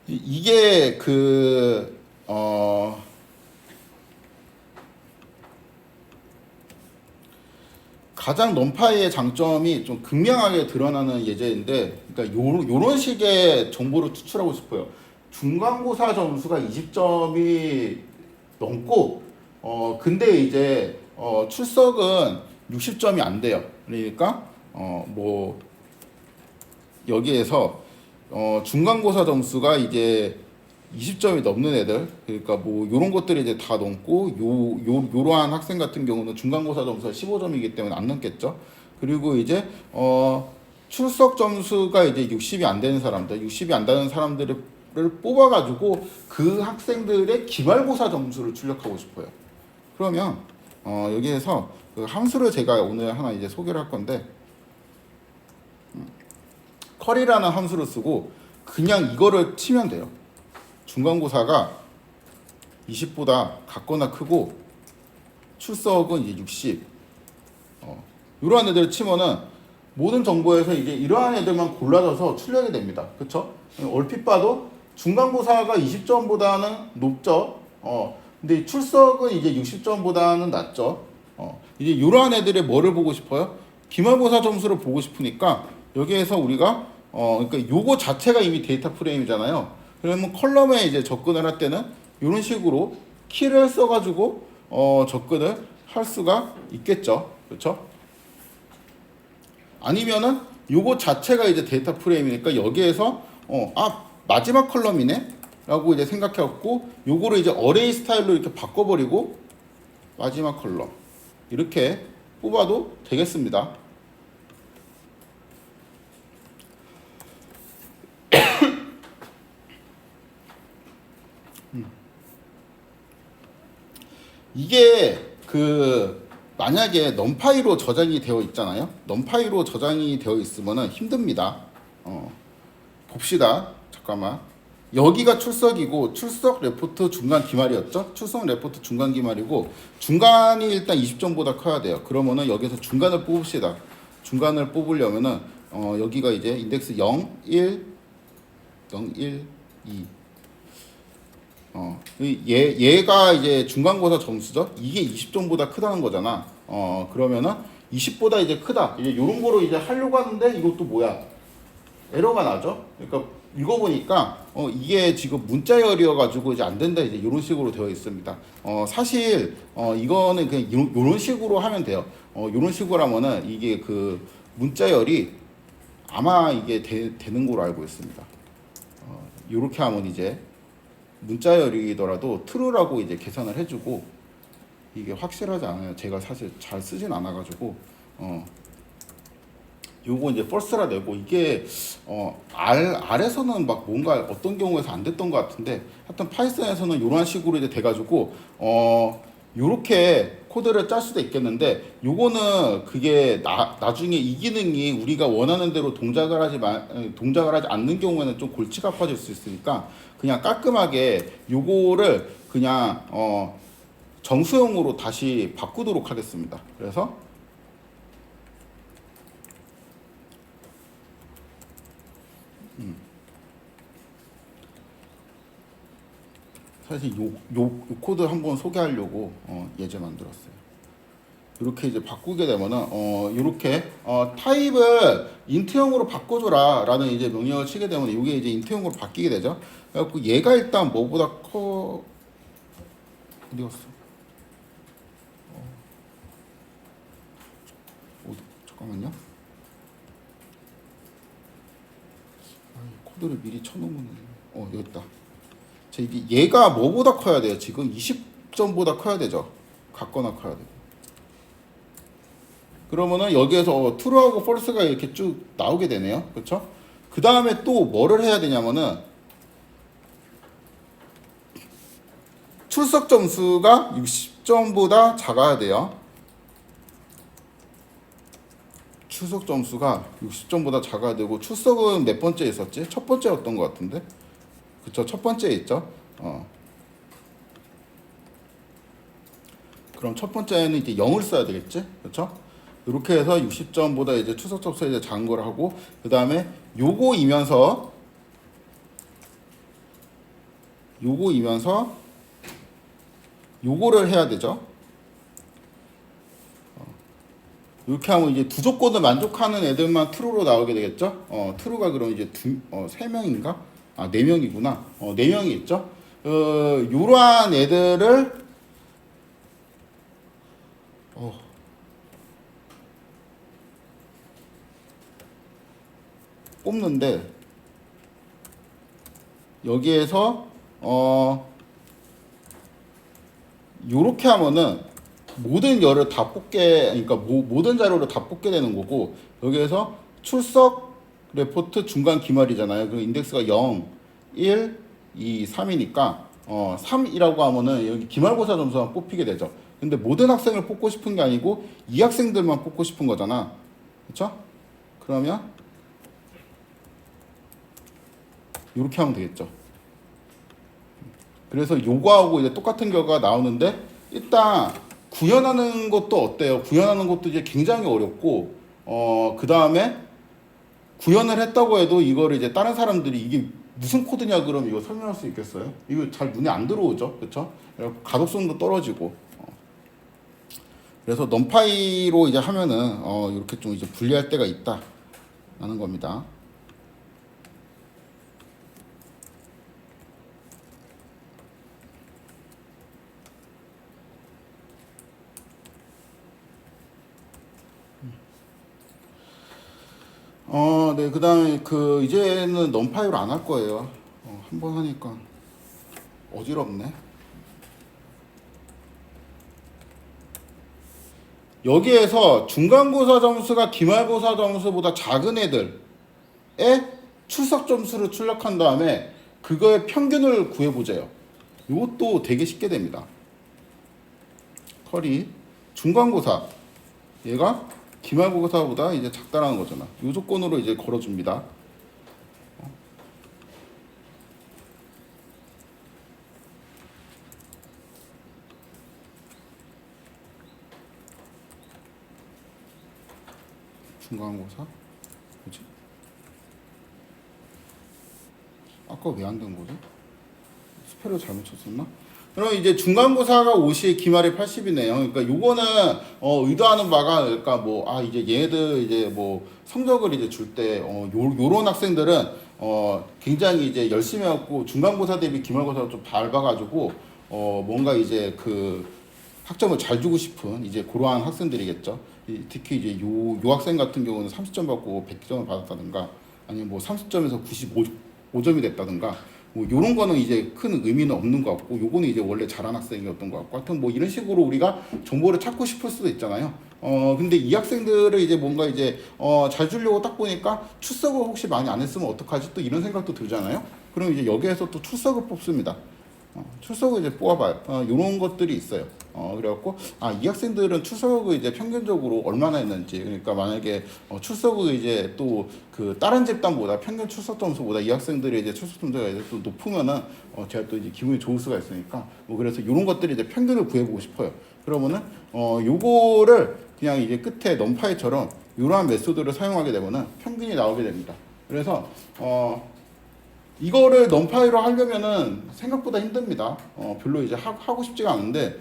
이게 가장 넘파이의 장점이 좀 극명하게 드러나는 예제인데, 그러니까 요런 식의 정보를 추출하고 싶어요. 중간고사 점수가 20점이 넘고 근데 이제 출석은 60점이 안 돼요. 그러니까 뭐 여기에서 중간고사 점수가 이제 20점이 넘는 애들, 그러니까 뭐 요런 것들이 이제 다 넘고 요러한 학생 같은 경우는 중간고사 점수가 15점이기 때문에 안 넘겠죠. 그리고 이제 출석 점수가 이제 60이 안 되는 사람들, 60이 안 되는 사람들을 뽑아가지고 그 학생들의 기말고사 점수를 출력하고 싶어요. 그러면 여기에서 그 함수를 제가 오늘 하나 이제 소개를 할 건데, 컬이라는 함수를 쓰고 그냥 이거를 치면 돼요. 중간고사가 20보다 같거나 크고 출석은 이제 60. 이러한 애들을 치면은 모든 정보에서 이제 이러한 애들만 골라져서 출력이 됩니다. 그쵸? 얼핏 봐도 중간고사가 20점보다는 높죠. 근데 출석은 이제 60점보다는 낮죠. 이제 이러한 애들의 뭐를 보고 싶어요? 기말고사 점수를 보고 싶으니까 여기에서 우리가 그러니까 요거 자체가 이미 데이터 프레임이잖아요. 그러면 컬럼에 이제 접근을 할 때는 이런 식으로 키를 써가지고 접근을 할 수가 있겠죠. 그렇죠? 아니면은 요거 자체가 이제 데이터 프레임이니까 여기에서 마지막 컬럼이네 라고 이제 생각해갖고 요거를 이제 어레이 스타일로 이렇게 바꿔버리고 마지막 컬럼 이렇게 뽑아도 되겠습니다. 이게 만약에 넘파이로 저장이 되어 있잖아요. 넘파이로 저장이 되어 있으면은 힘듭니다. 봅시다. 잠깐만. 여기가 출석이고 출석 레포트 중간 기말이었죠. 출석 레포트 중간 기말이고 중간이 일단 20점보다 커야 돼요. 그러면은 여기서 중간을 뽑읍시다. 중간을 뽑으려면은 여기가 이제 인덱스 0, 1, 0, 1, 2. 얘가 이제 중간고사 점수죠. 이게 20점보다 크다는 거잖아. 그러면은 20보다 이제 크다. 이제 요런 거로 이제 하려고 하는데 이것도 뭐야? 에러가 나죠. 그러니까 읽어보니까 이게 지금 문자열이어 가지고 이제 안 된다 이제 이런 식으로 되어 있습니다. 사실 이거는 그냥 이런 식으로 하면 돼요. 이런 식으로 하면은 이게 그 문자열이 아마 이게 되는 걸로 알고 있습니다. 이렇게 하면 이제 문자열이더라도 true라고 이제 계산을 해주고 이게 확실하지 않아요. 제가 사실 잘 쓰진 않아가지고 요거 이제 false라 되고 이게 R에서는 막 뭔가 어떤 경우에서 안 됐던 것 같은데 하여튼 파이썬에서는 이런 식으로 이제 돼가지고 요렇게 코드를 짤 수도 있겠는데 요거는 그게 나중에 이 기능이 우리가 원하는 대로 동작을 하지 않는 경우에는 좀 골치가 아파질 수 있으니까 그냥 깔끔하게 요거를 그냥 정수형으로 다시 바꾸도록 하겠습니다. 그래서 사실 요 코드 한번 소개하려고 예제 만들었어요. 이렇게 이제 바꾸게 되면은 이렇게 타입을 인트형으로 바꿔줘라 라는 이제 명령을 치게 되면 이게 이제 인트형으로 바뀌게 되죠. 그래갖고 얘가 일단 뭐보다 어디 갔어? 잠깐만요. 코드를 미리 쳐놓으면 여기 있다. 자, 이게 얘가 뭐보다 커야 돼요? 지금 20점보다 커야 되죠. 같거나 커야 돼요. 그러면은 여기에서 true하고 false가 이렇게 쭉 나오게 되네요. 그렇죠? 그 다음에 또 뭐를 해야 되냐면은 출석 점수가 60점보다 작아야 돼요. 출석 점수가 60점보다 작아야 되고 출석은 몇 번째 있었지? 첫 번째였던 것 같은데. 그쵸? 첫 번째에 있죠. 그럼 첫 번째는 이제 0을 써야 되겠지? 그렇죠? 이렇게 해서 60점보다 이제 추석 접수에 이제 작은 걸 하고 그 다음에 요거이면서 요거를 해야 되죠. 이렇게 하면 이제 두 조건을 만족하는 애들만 true로 나오게 되겠죠. true가 그럼 이제 세 명인가? 아, 네 명이구나. 네 명이 있죠. 요러한 애들을 뽑는데 여기에서 요렇게 하면은 모든 열을 다 뽑게, 그러니까 모든 자료를 다 뽑게 되는 거고 여기에서 출석 레포트 중간 기말이잖아요. 그 인덱스가 0, 1, 2, 3이니까 3이라고 하면은 여기 기말고사 점수만 뽑히게 되죠. 근데 모든 학생을 뽑고 싶은 게 아니고 이 학생들만 뽑고 싶은 거잖아. 그렇죠? 그러면 이렇게 하면 되겠죠. 그래서 요거하고 이제 똑같은 결과가 나오는데 일단 구현하는 것도 어때요? 구현하는 것도 이제 굉장히 어렵고 그 다음에 구현을 했다고 해도 이거를 이제 다른 사람들이 이게 무슨 코드냐 그럼 이거 설명할 수 있겠어요? 이거 잘 눈에 안 들어오죠, 그렇죠? 가독성도 떨어지고. 그래서 넘파이로 이제 하면은 이렇게 좀 이제 분리할 때가 있다라는 겁니다. 네, 그 다음에 이제는 넘파이로 안 할 거예요. 한번 하니까 어지럽네. 여기에서 중간고사 점수가 기말고사 점수보다 작은 애들의 출석 점수를 출력한 다음에 그거의 평균을 구해보자요. 이것도 되게 쉽게 됩니다. 컬이 중간고사 얘가 기말고사보다 이제 작다라는 거잖아. 이 조건으로 이제 걸어줍니다. 중간고사 뭐지? 아까 왜 안 된 거지? 스페ル잘못 쳤었나? 그럼 이제 중간고사가 50, 기말이 80이네요. 그러니까 요거는 의도하는 바가 그러니까 뭐 이제 얘들 이제 뭐 성적을 이제 줄 때 요런 학생들은 굉장히 이제 열심히 하고 중간고사 대비 기말고사가 좀 밟아가지고 뭔가 이제 그 학점을 잘 주고 싶은 이제 그러한 학생들이겠죠. 특히 이제 요 학생 같은 경우는 30점 받고 100점을 받았다든가 아니면 뭐 30점에서 95점이 됐다든가 뭐 요런 거는 이제 큰 의미는 없는 것 같고 요거는 이제 원래 잘한 학생이었던 것 같고 하여튼 뭐 이런 식으로 우리가 정보를 찾고 싶을 수도 있잖아요. 근데 이 학생들을 이제 뭔가 이제 잘 주려고 딱 보니까 출석을 혹시 많이 안 했으면 어떡하지 또 이런 생각도 들잖아요. 그럼 이제 여기에서 또 출석을 뽑습니다. 출석을 이제 뽑아봐요. 이런 것들이 있어요. 그래갖고 이 학생들은 출석을 이제 평균적으로 얼마나 했는지 그러니까 만약에 출석을 이제 또 그 다른 집단보다 평균 출석 점수보다 이 학생들의 이제 출석 점수가 이제 또 높으면은 제가 또 이제 기분이 좋을 수가 있으니까 뭐 그래서 이런 것들이 이제 평균을 구해보고 싶어요. 그러면은 요거를 그냥 이제 끝에 넘파이처럼 이러한 메소드를 사용하게 되면은 평균이 나오게 됩니다. 그래서 이거를 넘파이로 하려면은 생각보다 힘듭니다. 별로 이제 하고 싶지가 않은데,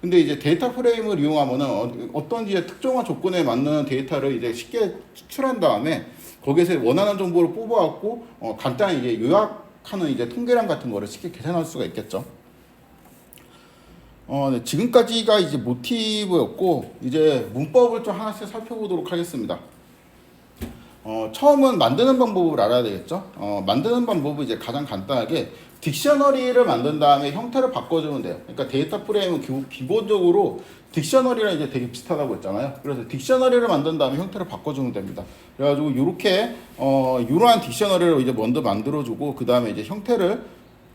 근데 이제 데이터 프레임을 이용하면은 어떤 이제 특정한 조건에 맞는 데이터를 이제 쉽게 추출한 다음에 거기에서 원하는 정보를 뽑아갖고 간단히 이제 요약하는 이제 통계량 같은 거를 쉽게 계산할 수가 있겠죠. 네, 지금까지가 이제 모티브였고 이제 문법을 좀 하나씩 살펴보도록 하겠습니다. 처음은 만드는 방법을 알아야 되겠죠. 만드는 방법은 이제 가장 간단하게 딕셔너리를 만든 다음에 형태를 바꿔주면 돼요. 그러니까 데이터 프레임은 기본적으로 딕셔너리랑 이제 되게 비슷하다고 했잖아요. 그래서 딕셔너리를 만든 다음에 형태를 바꿔주면 됩니다. 그래가지고 이렇게 이러한 딕셔너리를 이제 먼저 만들어주고 그 다음에 이제 형태를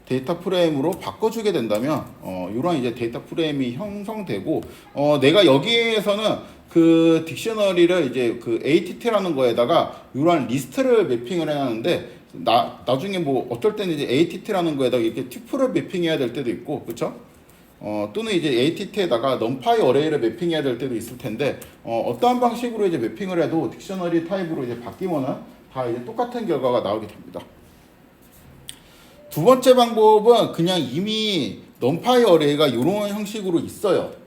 데이터 프레임으로 바꿔주게 된다면 이러한 이제 데이터 프레임이 형성되고 내가 여기에서는 그 딕셔너리를 이제 그 ATT라는 거에다가 이러한 리스트를 매핑을 해야 하는데 나중에 뭐 어떨 때는 이제 ATT라는 거에다가 이렇게 튜플을 매핑해야 될 때도 있고 그렇죠? 또는 이제 ATT에다가 넘파이 어레이를 매핑해야 될 때도 있을 텐데 어떠한 방식으로 이제 매핑을 해도 딕셔너리 타입으로 이제 바뀌면은 다 이제 똑같은 결과가 나오게 됩니다. 두 번째 방법은 그냥 이미 넘파이 어레이가 이런 형식으로 있어요.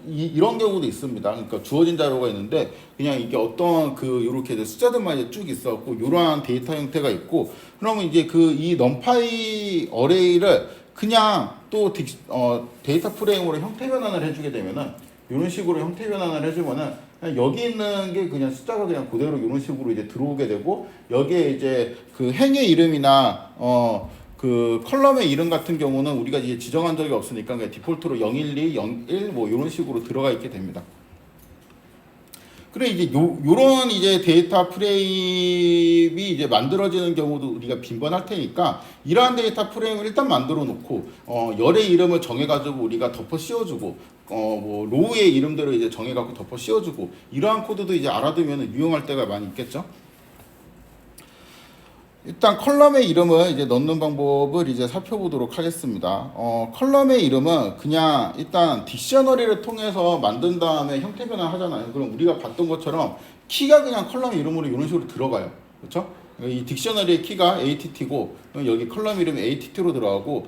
이런 경우도 있습니다. 그러니까 주어진 자료가 있는데 그냥 이게 어떤 그 이렇게 숫자들만 이제 쭉 있었고 이러한 데이터 형태가 있고 그러면 이제 그 이 넘파이 어레이를 그냥 또 데이터 프레임으로 형태 변환을 해주게 되면은 이런 식으로 형태 변환을 해주면은 그냥 여기 있는 게 그냥 숫자가 그냥 그대로 이런 식으로 이제 들어오게 되고 여기에 이제 그 행의 이름이나 그 컬럼의 이름 같은 경우는 우리가 이제 지정한 적이 없으니까 그냥 디폴트로 012, 01 뭐 이런 식으로 들어가 있게 됩니다. 그래 이제 요런 이제 데이터 프레임이 이제 만들어지는 경우도 우리가 빈번할 테니까 이러한 데이터 프레임을 일단 만들어 놓고 열의 이름을 정해 가지고 우리가 덮어 씌워주고 뭐 로우의 이름들을 이제 정해 갖고 덮어 씌워주고 이러한 코드도 이제 알아두면 유용할 때가 많이 있겠죠. 일단 컬럼의 이름을 이제 넣는 방법을 이제 살펴보도록 하겠습니다. 컬럼의 이름은 그냥 일단 딕셔너리를 통해서 만든 다음에 형태 변환 하잖아요. 그럼 우리가 봤던 것처럼 키가 그냥 컬럼 이름으로 이런 식으로 들어가요. 그렇죠? 이 딕셔너리의 키가 ATT고 여기 컬럼 이름이 ATT로 들어가고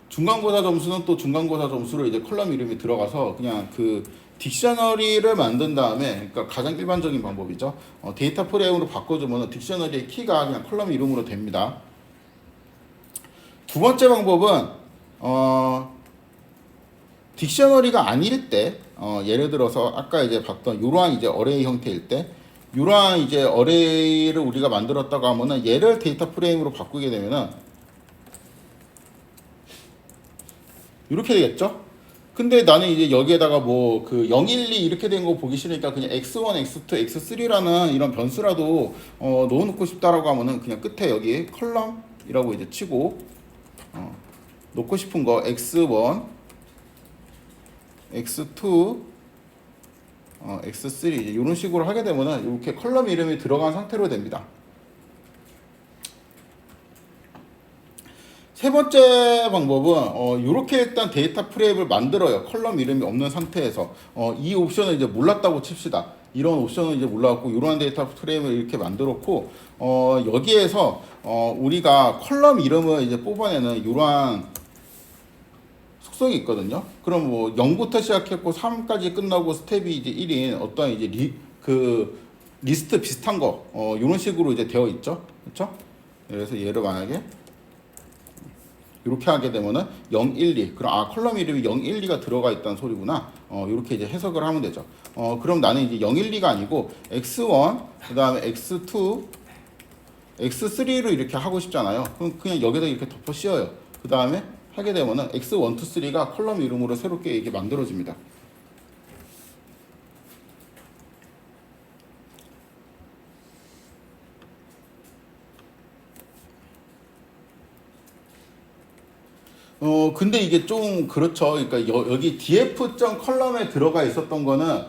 중간고사 점수는 또 중간고사 점수로 이제 컬럼 이름이 들어가서 그냥 그 딕셔너리를 만든 다음에 그러니까 가장 일반적인 방법이죠. 데이터 프레임으로 바꿔주면 딕셔너리의 키가 그냥 컬럼 이름으로 됩니다. 두 번째 방법은 딕셔너리가 아닐 때 예를 들어서 아까 이제 봤던 이러한 이제 어레이 형태일 때 이러한 이제 어레이를 우리가 만들었다고 하면은 얘를 데이터 프레임으로 바꾸게 되면은 이렇게 되겠죠. 근데 나는 이제 여기에다가 뭐 그 012 이렇게 된 거 보기 싫으니까 그냥 x1, x2, x3라는 이런 변수라도 넣어놓고 싶다라고 하면은 그냥 끝에 여기 컬럼이라고 이제 치고 놓고 싶은 거 x1, x2, x3 이제 이런 식으로 하게 되면은 이렇게 컬럼 이름이 들어간 상태로 됩니다. 세 번째 방법은 이렇게 일단 데이터 프레임을 만들어요. 컬럼 이름이 없는 상태에서 이 옵션을 이제 몰랐다고 칩시다. 이런 옵션을 이제 몰라갖고 이러한 데이터 프레임을 이렇게 만들었고 여기에서 우리가 컬럼 이름을 이제 뽑아내는 이러한 속성이 있거든요. 그럼 뭐 0부터 시작했고 3까지 끝나고 스텝이 이제 1인 어떤 이제 리스트 비슷한 거 이런 식으로 이제 되어 있죠. 그렇죠? 그래서 얘를 만약에 이렇게 하게 되면은 0, 1, 2. 그럼 컬럼 이름이 0, 1, 2가 들어가 있다는 소리구나. 이렇게 이제 해석을 하면 되죠. 그럼 나는 이제 0, 1, 2가 아니고 x1, 그다음에 x2, x3로 이렇게 하고 싶잖아요. 그럼 그냥 여기다 이렇게 덮어 씌워요. 그다음에 하게 되면은 x1, 2, 3가 컬럼 이름으로 새롭게 이게 만들어집니다. 근데 이게 좀 그렇죠. 그러니까 여기 df 컬럼에 들어가 있었던 거는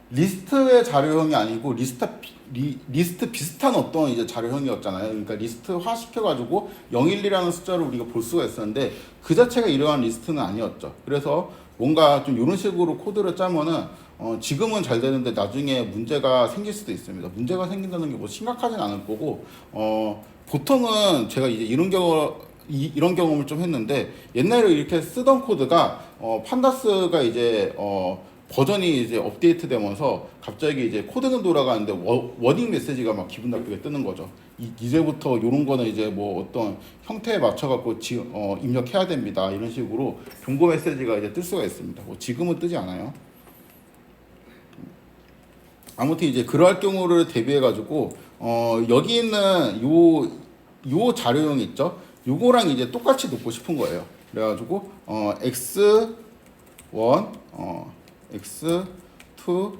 리스트의 자료형이 아니고 리스트 비슷한 어떤 이제 자료형이었잖아요. 그러니까 리스트화 시켜가지고 012라는 숫자를 우리가 볼 수가 있었는데 그 자체가 이러한 리스트는 아니었죠. 그래서 뭔가 좀 이런 식으로 코드를 짜면은 지금은 잘 되는데 나중에 문제가 생길 수도 있습니다. 문제가 생긴다는 게 뭐 심각하진 않을 거고 보통은 제가 이제 이런 경험을 좀 했는데 옛날에 이렇게 쓰던 코드가 판다스가 이제 버전이 이제 업데이트 되면서 갑자기 이제 코드는 돌아가는데 워닝 메시지가 막 기분 나쁘게 뜨는 거죠. 이제부터 이런 거는 이제 뭐 어떤 형태에 맞춰 갖고 입력해야 됩니다. 이런 식으로 경고 메시지가 이제 뜰 수가 있습니다. 뭐 지금은 뜨지 않아요. 아무튼 이제 그러할 경우를 대비해 가지고 여기 있는 요 자료형 있죠. 요거랑 이제 똑같이 놓고 싶은 거예요. 그래가지고 x1, x2,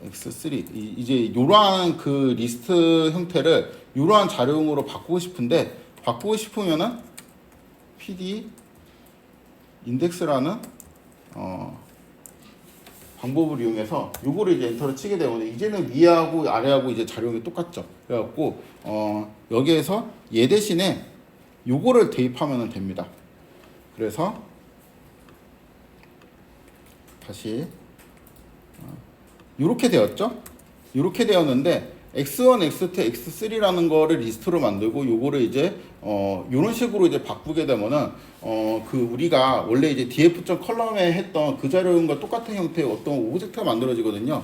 x3 이제 요러한 그 리스트 형태를 요러한 자료형으로 바꾸고 싶은데 바꾸고 싶으면은 pd 인덱스라는 방법을 이용해서 요거를 이제 엔터를 치게 되면 이제는 위하고 아래하고 이제 자료형이 똑같죠. 그래갖고 여기에서 얘 대신에 요거를 대입하면 됩니다. 그래서 다시 요렇게 되었죠. 요렇게 되었는데 x1, x2, x3라는 거를 리스트로 만들고 요거를 이제 요런 식으로 이제 바꾸게 되면은 그 우리가 원래 이제 df.컬럼에 했던 그 자료형과 똑같은 형태의 어떤 오브젝트가 만들어지거든요.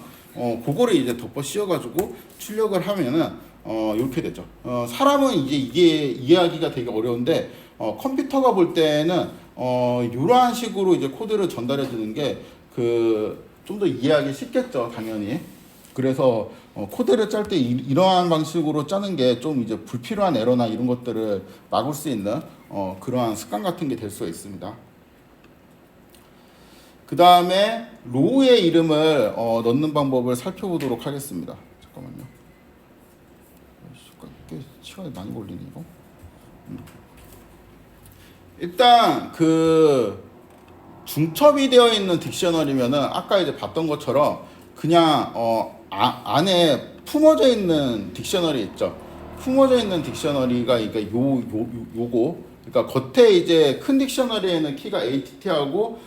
그거를 이제 덮어 씌워 가지고 출력을 하면은 이렇게 되죠. 사람은 이제 이게 이해하기가 되게 어려운데 컴퓨터가 볼 때는 이러한 식으로 이제 코드를 전달해 주는 게 그 좀 더 이해하기 쉽겠죠, 당연히. 그래서 코드를 짤 때 이러한 방식으로 짜는 게 좀 이제 불필요한 에러나 이런 것들을 막을 수 있는 그러한 습관 같은 게 될 수가 있습니다. 그 다음에 로우의 이름을 넣는 방법을 살펴보도록 하겠습니다. 잠깐만요. 꽤 시간이 많이 걸리네 이거. 일단 그 중첩이 되어 있는 딕셔너리면은 아까 이제 봤던 것처럼 그냥 안에 품어져 있는 딕셔너리 있죠. 품어져 있는 딕셔너리가 그러니까 요거 그러니까 겉에 이제 큰 딕셔너리에는 키가 ATT하고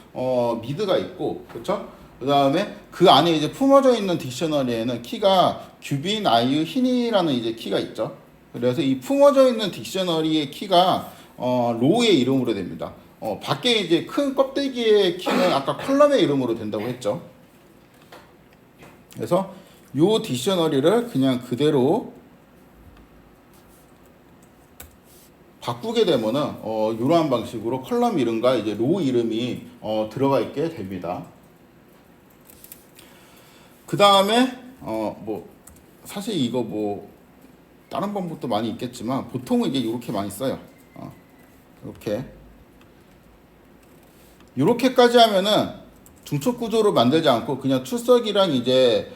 미드가 있고 그렇죠? 그다음에 그 안에 이제 품어져 있는 딕셔너리에는 키가 규빈, 아이유, 희니라는 이제 키가 있죠. 그래서 이 품어져 있는 딕셔너리의 키가 로우의 이름으로 됩니다. 밖에 이제 큰 껍데기의 키는 아까 컬럼의 이름으로 된다고 했죠. 그래서 요 딕셔너리를 그냥 그대로 바꾸게 되면은 이러한 방식으로 컬럼 이름과 이제 로우 이름이 들어가 있게 됩니다. 그 다음에 뭐 사실 이거 뭐 다른 방법도 많이 있겠지만 보통은 이제 이렇게 많이 써요. 이렇게까지 하면은 중첩 구조를 만들지 않고 그냥 출석이랑 이제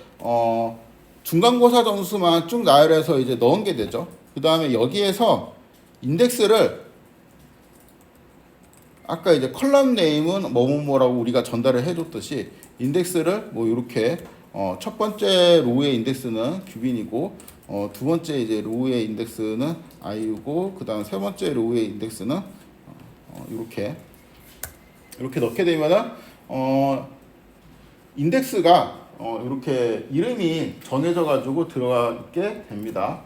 중간고사 점수만 쭉 나열해서 이제 넣은 게 되죠. 그 다음에 여기에서 인덱스를 아까 이제 컬럼 네임은 뭐뭐뭐라고 우리가 전달을 해줬듯이 인덱스를 뭐 이렇게 첫 번째 로우의 인덱스는 규빈이고 두 번째 이제 로우의 인덱스는 아이유고 그 다음 세 번째 로우의 인덱스는 이렇게 넣게 되면은 인덱스가 이렇게 이름이 정해져 가지고 들어가게 됩니다.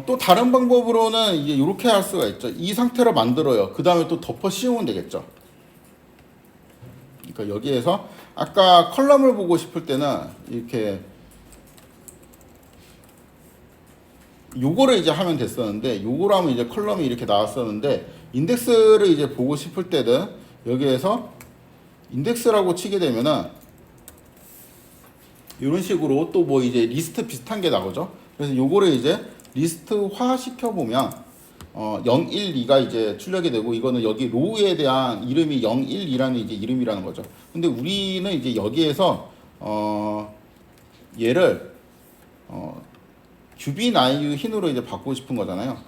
또 다른 방법으로는 이제 이렇게 할 수가 있죠. 이 상태로 만들어요. 그 다음에 또 덮어 씌우면 되겠죠. 그러니까 여기에서 아까 컬럼을 보고 싶을 때는 이렇게 요거를 이제 하면 됐었는데, 요거로 하면 이제 컬럼이 이렇게 나왔었는데, 인덱스를 이제 보고 싶을 때는 여기에서 인덱스라고 치게 되면은 이런 식으로 또 뭐 이제 리스트 비슷한 게 나오죠. 그래서 요거를 이제 리스트화 시켜 보면 0, 1, 2가 이제 출력이 되고, 이거는 여기 로우에 대한 이름이 0, 1, 2라는 이제 이름이라는 거죠. 근데 우리는 이제 여기에서 얘를 규빈 아이유 흰으로 이제 바꾸고 싶은 거잖아요.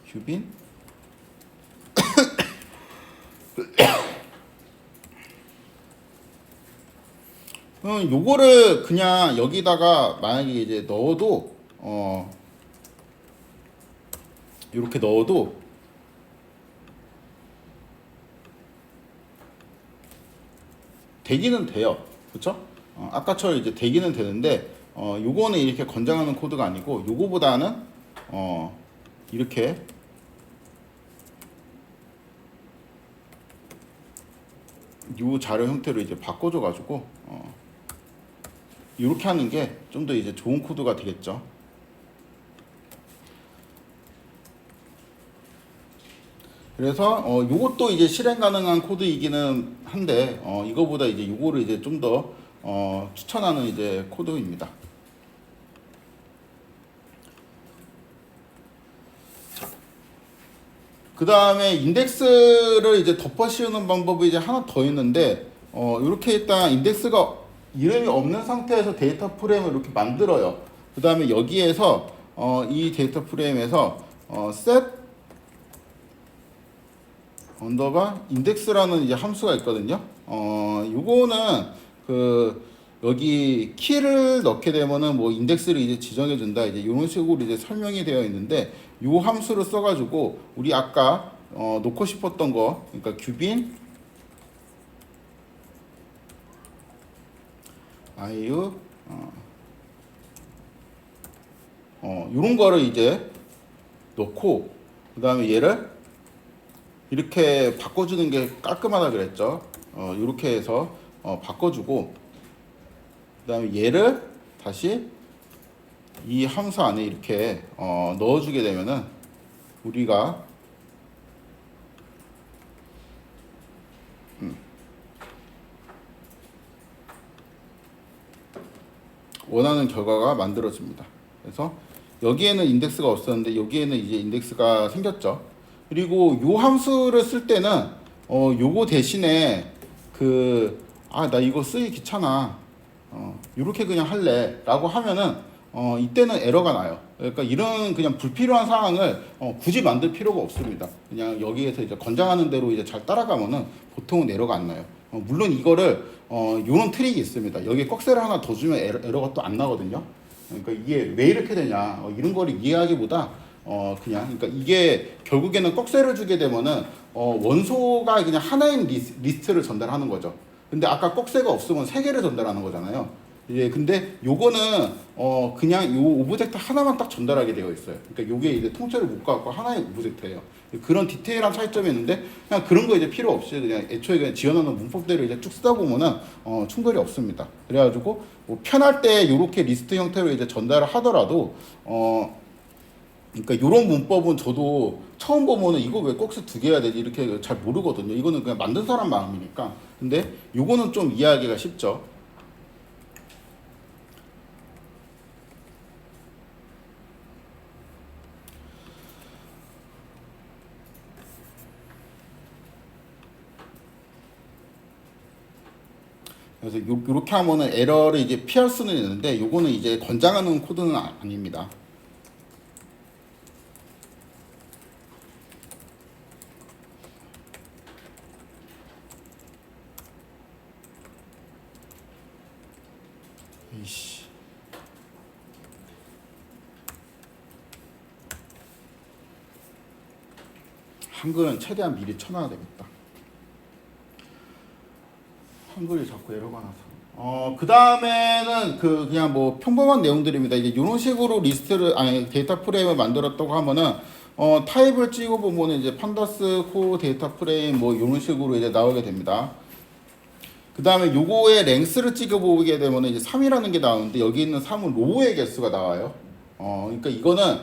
규빈 요거를 그냥 여기다가 만약에 이제 넣어도 이렇게 넣어도 되기는 돼요. 그쵸? 아까처럼 이제 되기는 되는데 요거는 이렇게 권장하는 코드가 아니고, 요거보다는 이렇게 요 자료 형태로 이제 바꿔줘 가지고 이렇게 하는 게 좀 더 이제 좋은 코드가 되겠죠. 그래서 요것도 이제 실행 가능한 코드이기는 한데 이거보다 이제 요거를 이제 좀 더 추천하는 이제 코드입니다. 그 다음에 인덱스를 이제 덮어 씌우는 방법이 이제 하나 더 있는데, 이렇게 일단 인덱스가 이름이 없는 상태에서 데이터 프레임을 이렇게 만들어요. 그 다음에 여기에서 이 데이터 프레임에서 set 언더바 인덱스라는 이제 함수가 있거든요. 요거는 여기 키를 넣게 되면은 뭐 인덱스를 이제 지정해 준다, 이제 이런 식으로 이제 설명이 되어 있는데, 요 함수를 써가지고 우리 아까 놓고 싶었던 거, 그러니까 규빈 아이유 요런 거를 이제 넣고, 그 다음에 얘를 이렇게 바꿔주는 게 깔끔하다 그랬죠. 이렇게 해서 바꿔주고, 그 다음에 얘를 다시 이 함수 안에 이렇게 넣어주게 되면은 우리가 원하는 결과가 만들어집니다. 그래서 여기에는 인덱스가 없었는데 여기에는 이제 인덱스가 생겼죠. 그리고 요 함수를 쓸 때는 요거 대신에 나 이거 쓰기 귀찮아, 이렇게 그냥 할래 라고 하면은 이때는 에러가 나요. 그러니까 이런 그냥 불필요한 사항을 굳이 만들 필요가 없습니다. 그냥 여기에서 이제 권장하는 대로 이제 잘 따라가면은 보통은 에러가 안 나요. 물론 이거를 요런 트릭이 있습니다. 여기 꺽쇠를 하나 더 주면 에러가 또 안 나거든요. 그러니까 이게 왜 이렇게 되냐, 이런 거를 이해하기보다 그러니까 이게 결국에는 꺽쇠를 주게 되면은 원소가 그냥 하나의 리스트를 전달하는 거죠. 근데 아까 꺽쇠가 없으면 세 개를 전달하는 거잖아요. 예, 근데 요거는 그냥 요 오브젝트 하나만 딱 전달하게 되어 있어요. 그러니까 요게 이제 통째로 못 갖고 하나의 오브젝트예요. 그런 디테일한 차이점이 있는데, 그냥 그런 거 이제 필요 없이 그냥 애초에 그냥 지어놓는 문법대로 이제 쭉 쓰다 보면은 충돌이 없습니다. 그래가지고 뭐 편할 때 요렇게 리스트 형태로 이제 전달을 하더라도 그러니까 요런 문법은 저도 처음 보면은 이거 왜 꺽쇠 두 개 해야 되지 이렇게 잘 모르거든요. 이거는 그냥 만든 사람 마음이니까. 근데 요거는 좀 이해하기가 쉽죠. 그래서 요렇게 하면은 에러를 이제 피할 수는 있는데, 요거는 이제 권장하는 코드는 아닙니다. 이씨. 한글은 최대한 미리 쳐놔야 되겠다. 한글이 자꾸 에러가 나서. 그 다음에는 그냥 뭐 평범한 내용들입니다. 이제 이런 식으로 리스트를, 아니, 데이터 프레임을 만들었다고 하면은, 타입을 찍어보면 이제 판다스 코어 데이터 프레임 뭐 이런 식으로 이제 나오게 됩니다. 그 다음에 요거의 랭스를 찍어보게 되면 이제 3이라는 게 나오는데 여기 있는 3은 로우의 개수가 나와요. 그러니까 이거는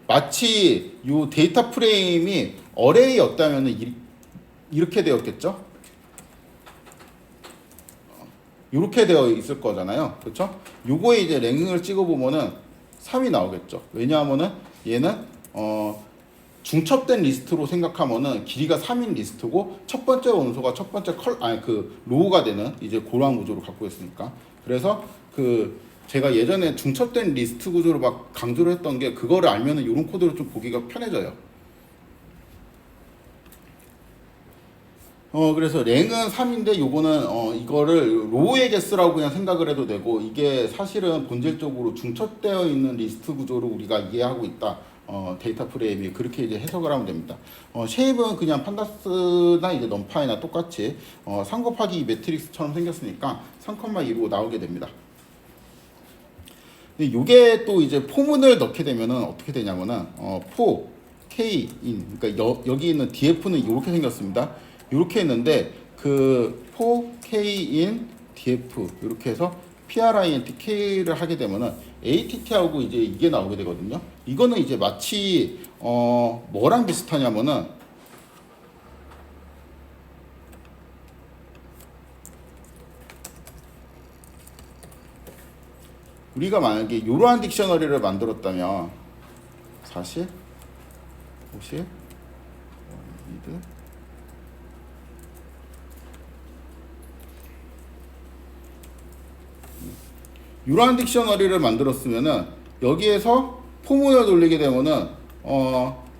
마치 요 데이터 프레임이 어레이였다면 이렇게 되었겠죠? 이렇게 되어 있을 거잖아요. 그렇죠? 요거에 이제 랭을 찍어보면은 3이 나오겠죠. 왜냐하면은 얘는 중첩된 리스트로 생각하면은 길이가 3인 리스트고 첫 번째 원소가 첫 번째 로우가 되는 이제 그러한 구조를 갖고 있으니까. 그래서 제가 예전에 중첩된 리스트 구조를 막 강조를 했던 게 그거를 알면은 이런 코드를 좀 보기가 편해져요. 그래서 랭은 3인데 요거는 이거를 로우의 개수라고 그냥 생각을 해도 되고 이게 사실은 본질적으로 중첩되어 있는 리스트 구조를 우리가 이해하고 있다. 데이터 프레임이 그렇게 이제 해석을 하면 됩니다. 쉐입은 그냥 판다스나 이제 넘파이나 똑같이 3 곱하기 2 매트릭스처럼 생겼으니까 3,2로 나오게 됩니다. 근데 요게 또 이제 포문을 넣게 되면은 어떻게 되냐면은 포 K 인 그러니까 여기 있는 DF는 이렇게 생겼습니다. 이렇게 했는데 포 K 인 DF 이렇게 해서 PRINT K를 하게 되면은 ATT하고 이제 이게 나오게 되거든요. 이거는 이제 마치 뭐랑 비슷하냐면은 우리가 만약에 이러한 딕셔너리를 만들었다면 40, 50, 미드 이러한 딕셔너리를 만들었으면은 여기에서 포문을 돌리게 되면은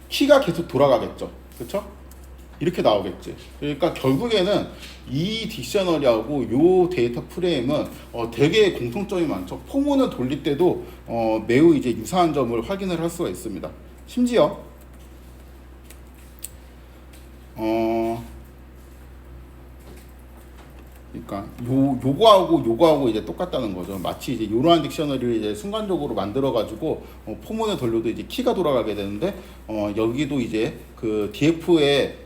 키가 계속 돌아가겠죠. 그렇죠? 이렇게 나오겠지. 그러니까 결국에는 이 딕셔너리하고 요 데이터 프레임은 되게 공통점이 많죠. 포문을 돌릴 때도 매우 이제 유사한 점을 확인을 할 수가 있습니다. 심지어 그러니까 요거하고 이제 똑같다는 거죠. 마치 이제 이러한 딕셔너리를 이제 순간적으로 만들어 가지고 포문을 돌려도 이제 키가 돌아가게 되는데 여기도 이제 DF의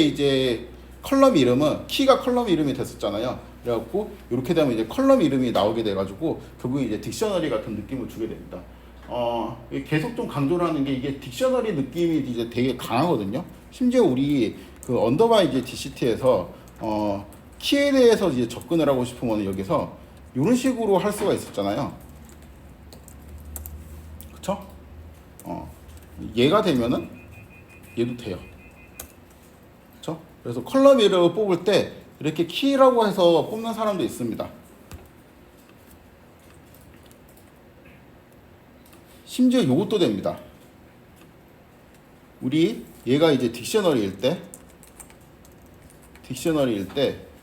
이제 컬럼 이름은 키가 컬럼 이름이 됐었잖아요. 그래갖고 이렇게 되면 이제 컬럼 이름이 나오게 돼가지고 결국에 이제 딕셔너리 같은 느낌을 주게 됩니다. 계속 좀 강조를 하는 게 이게 딕셔너리 느낌이 이제 되게 강하거든요. 심지어 우리 언더바 이제 DCT에서 키에 대해서 이제 접근을 하고 싶으면 여기서 이런 식으로 할 수가 있었잖아요. 그쵸? 얘가 되면은 얘도 돼요. 그쵸? 그래서 컬럼 이름을 뽑을 때 이렇게 키라고 해서 뽑는 사람도 있습니다. 심지어 이것도 됩니다. 우리 얘가 이제 딕셔너리일 때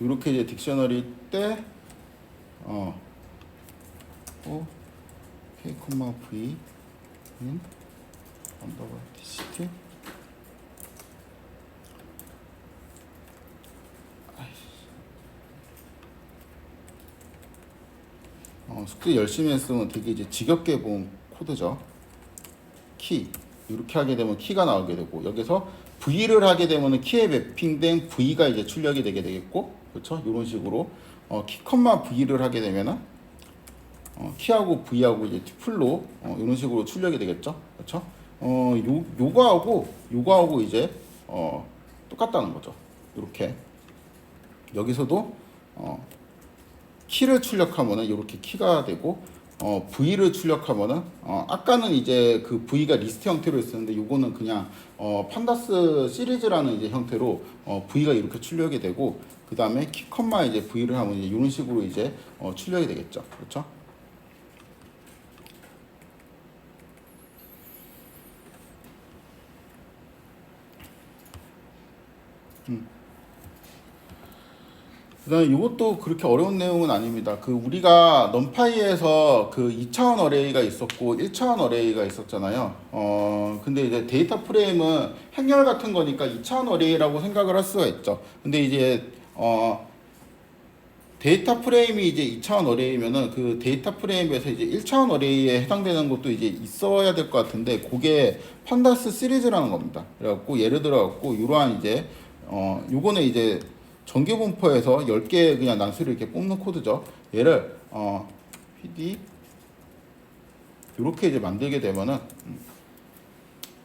이렇게 이제 딕셔너리 때 K, V 인 언더바 DCT 숙제 열심히 했으면 되게 이제 지겹게 본 코드죠. 키 이렇게 하게 되면 키가 나오게 되고 여기서 V를 하게 되면 키에 매핑된 V가 이제 출력이 되게 되겠고 그렇죠? 이런 식으로 키 컴마 V를 하게 되면은 키하고 V하고 이제 풀로 이런 식으로 출력이 되겠죠? 그렇죠? 요거하고 이제 똑같다는 거죠. 이렇게 여기서도 키를 출력하면은 이렇게 키가 되고 V를 출력하면은 아까는 이제 그 V가 리스트 형태로 있었는데 요거는 그냥 판다스 시리즈라는 이제 형태로 V가 이렇게 출력이 되고 그 다음에 키 컴마 이제 V를 하면 이제 이런 식으로 이제 출력이 되겠죠. 그렇죠? 그다음에 이것도 그렇게 어려운 내용은 아닙니다. 우리가 넘파이에서 2차원 어레이가 있었고 1차원 어레이가 있었잖아요. 근데 이제 데이터 프레임은 행렬 같은 거니까 2차원 어레이라고 생각을 할 수가 있죠. 근데 이제 데이터 프레임이 이제 2차원 어레이면은 그 데이터 프레임에서 이제 1차원 어레이에 해당되는 것도 이제 있어야 될 것 같은데 그게 판다스 시리즈라는 겁니다. 그래갖고 예를 들어갖고 이러한 이제 요거는 이제 정규 분포에서 10개 그냥 난수를 이렇게 뽑는 코드죠. 얘를 PD 이렇게 이제 만들게 되면은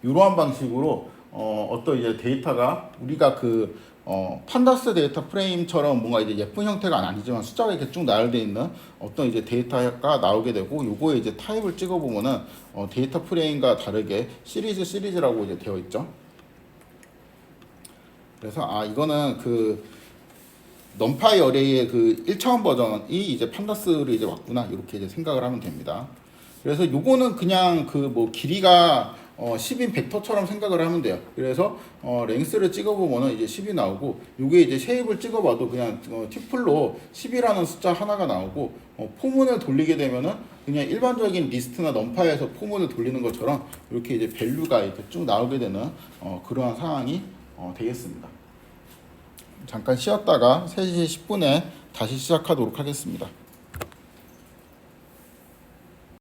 이러한 방식으로 어떤 이제 데이터가 우리가 그 판다스 데이터 프레임처럼 뭔가 이제 예쁜 형태가 아니지만 숫자가 이렇게 쭉 나열되어 있는 어떤 이제 데이터가 나오게 되고 요거에 이제 타입을 찍어 보면은 데이터 프레임과 다르게 시리즈라고 이제 되어 있죠. 그래서 이거는 그 넘파이 어레이의 그 1차원 버전이 이제 판다스를 이제 왔구나 이렇게 이제 생각을 하면 됩니다. 그래서 요거는 그냥 그 뭐 길이가 10인 벡터처럼 생각을 하면 돼요. 그래서 랭스를 찍어보면은 이제 10이 나오고 요게 이제 쉐입을 찍어봐도 그냥 튜플로 10이라는 숫자 하나가 나오고 포문을 돌리게 되면은 그냥 일반적인 리스트나 넘파이에서 포문을 돌리는 것처럼 이렇게 이제 밸류가 이렇게 쭉 나오게 되는 그러한 상황이 되겠습니다. 잠깐 쉬었다가 3시 10분에 다시 시작하도록 하겠습니다.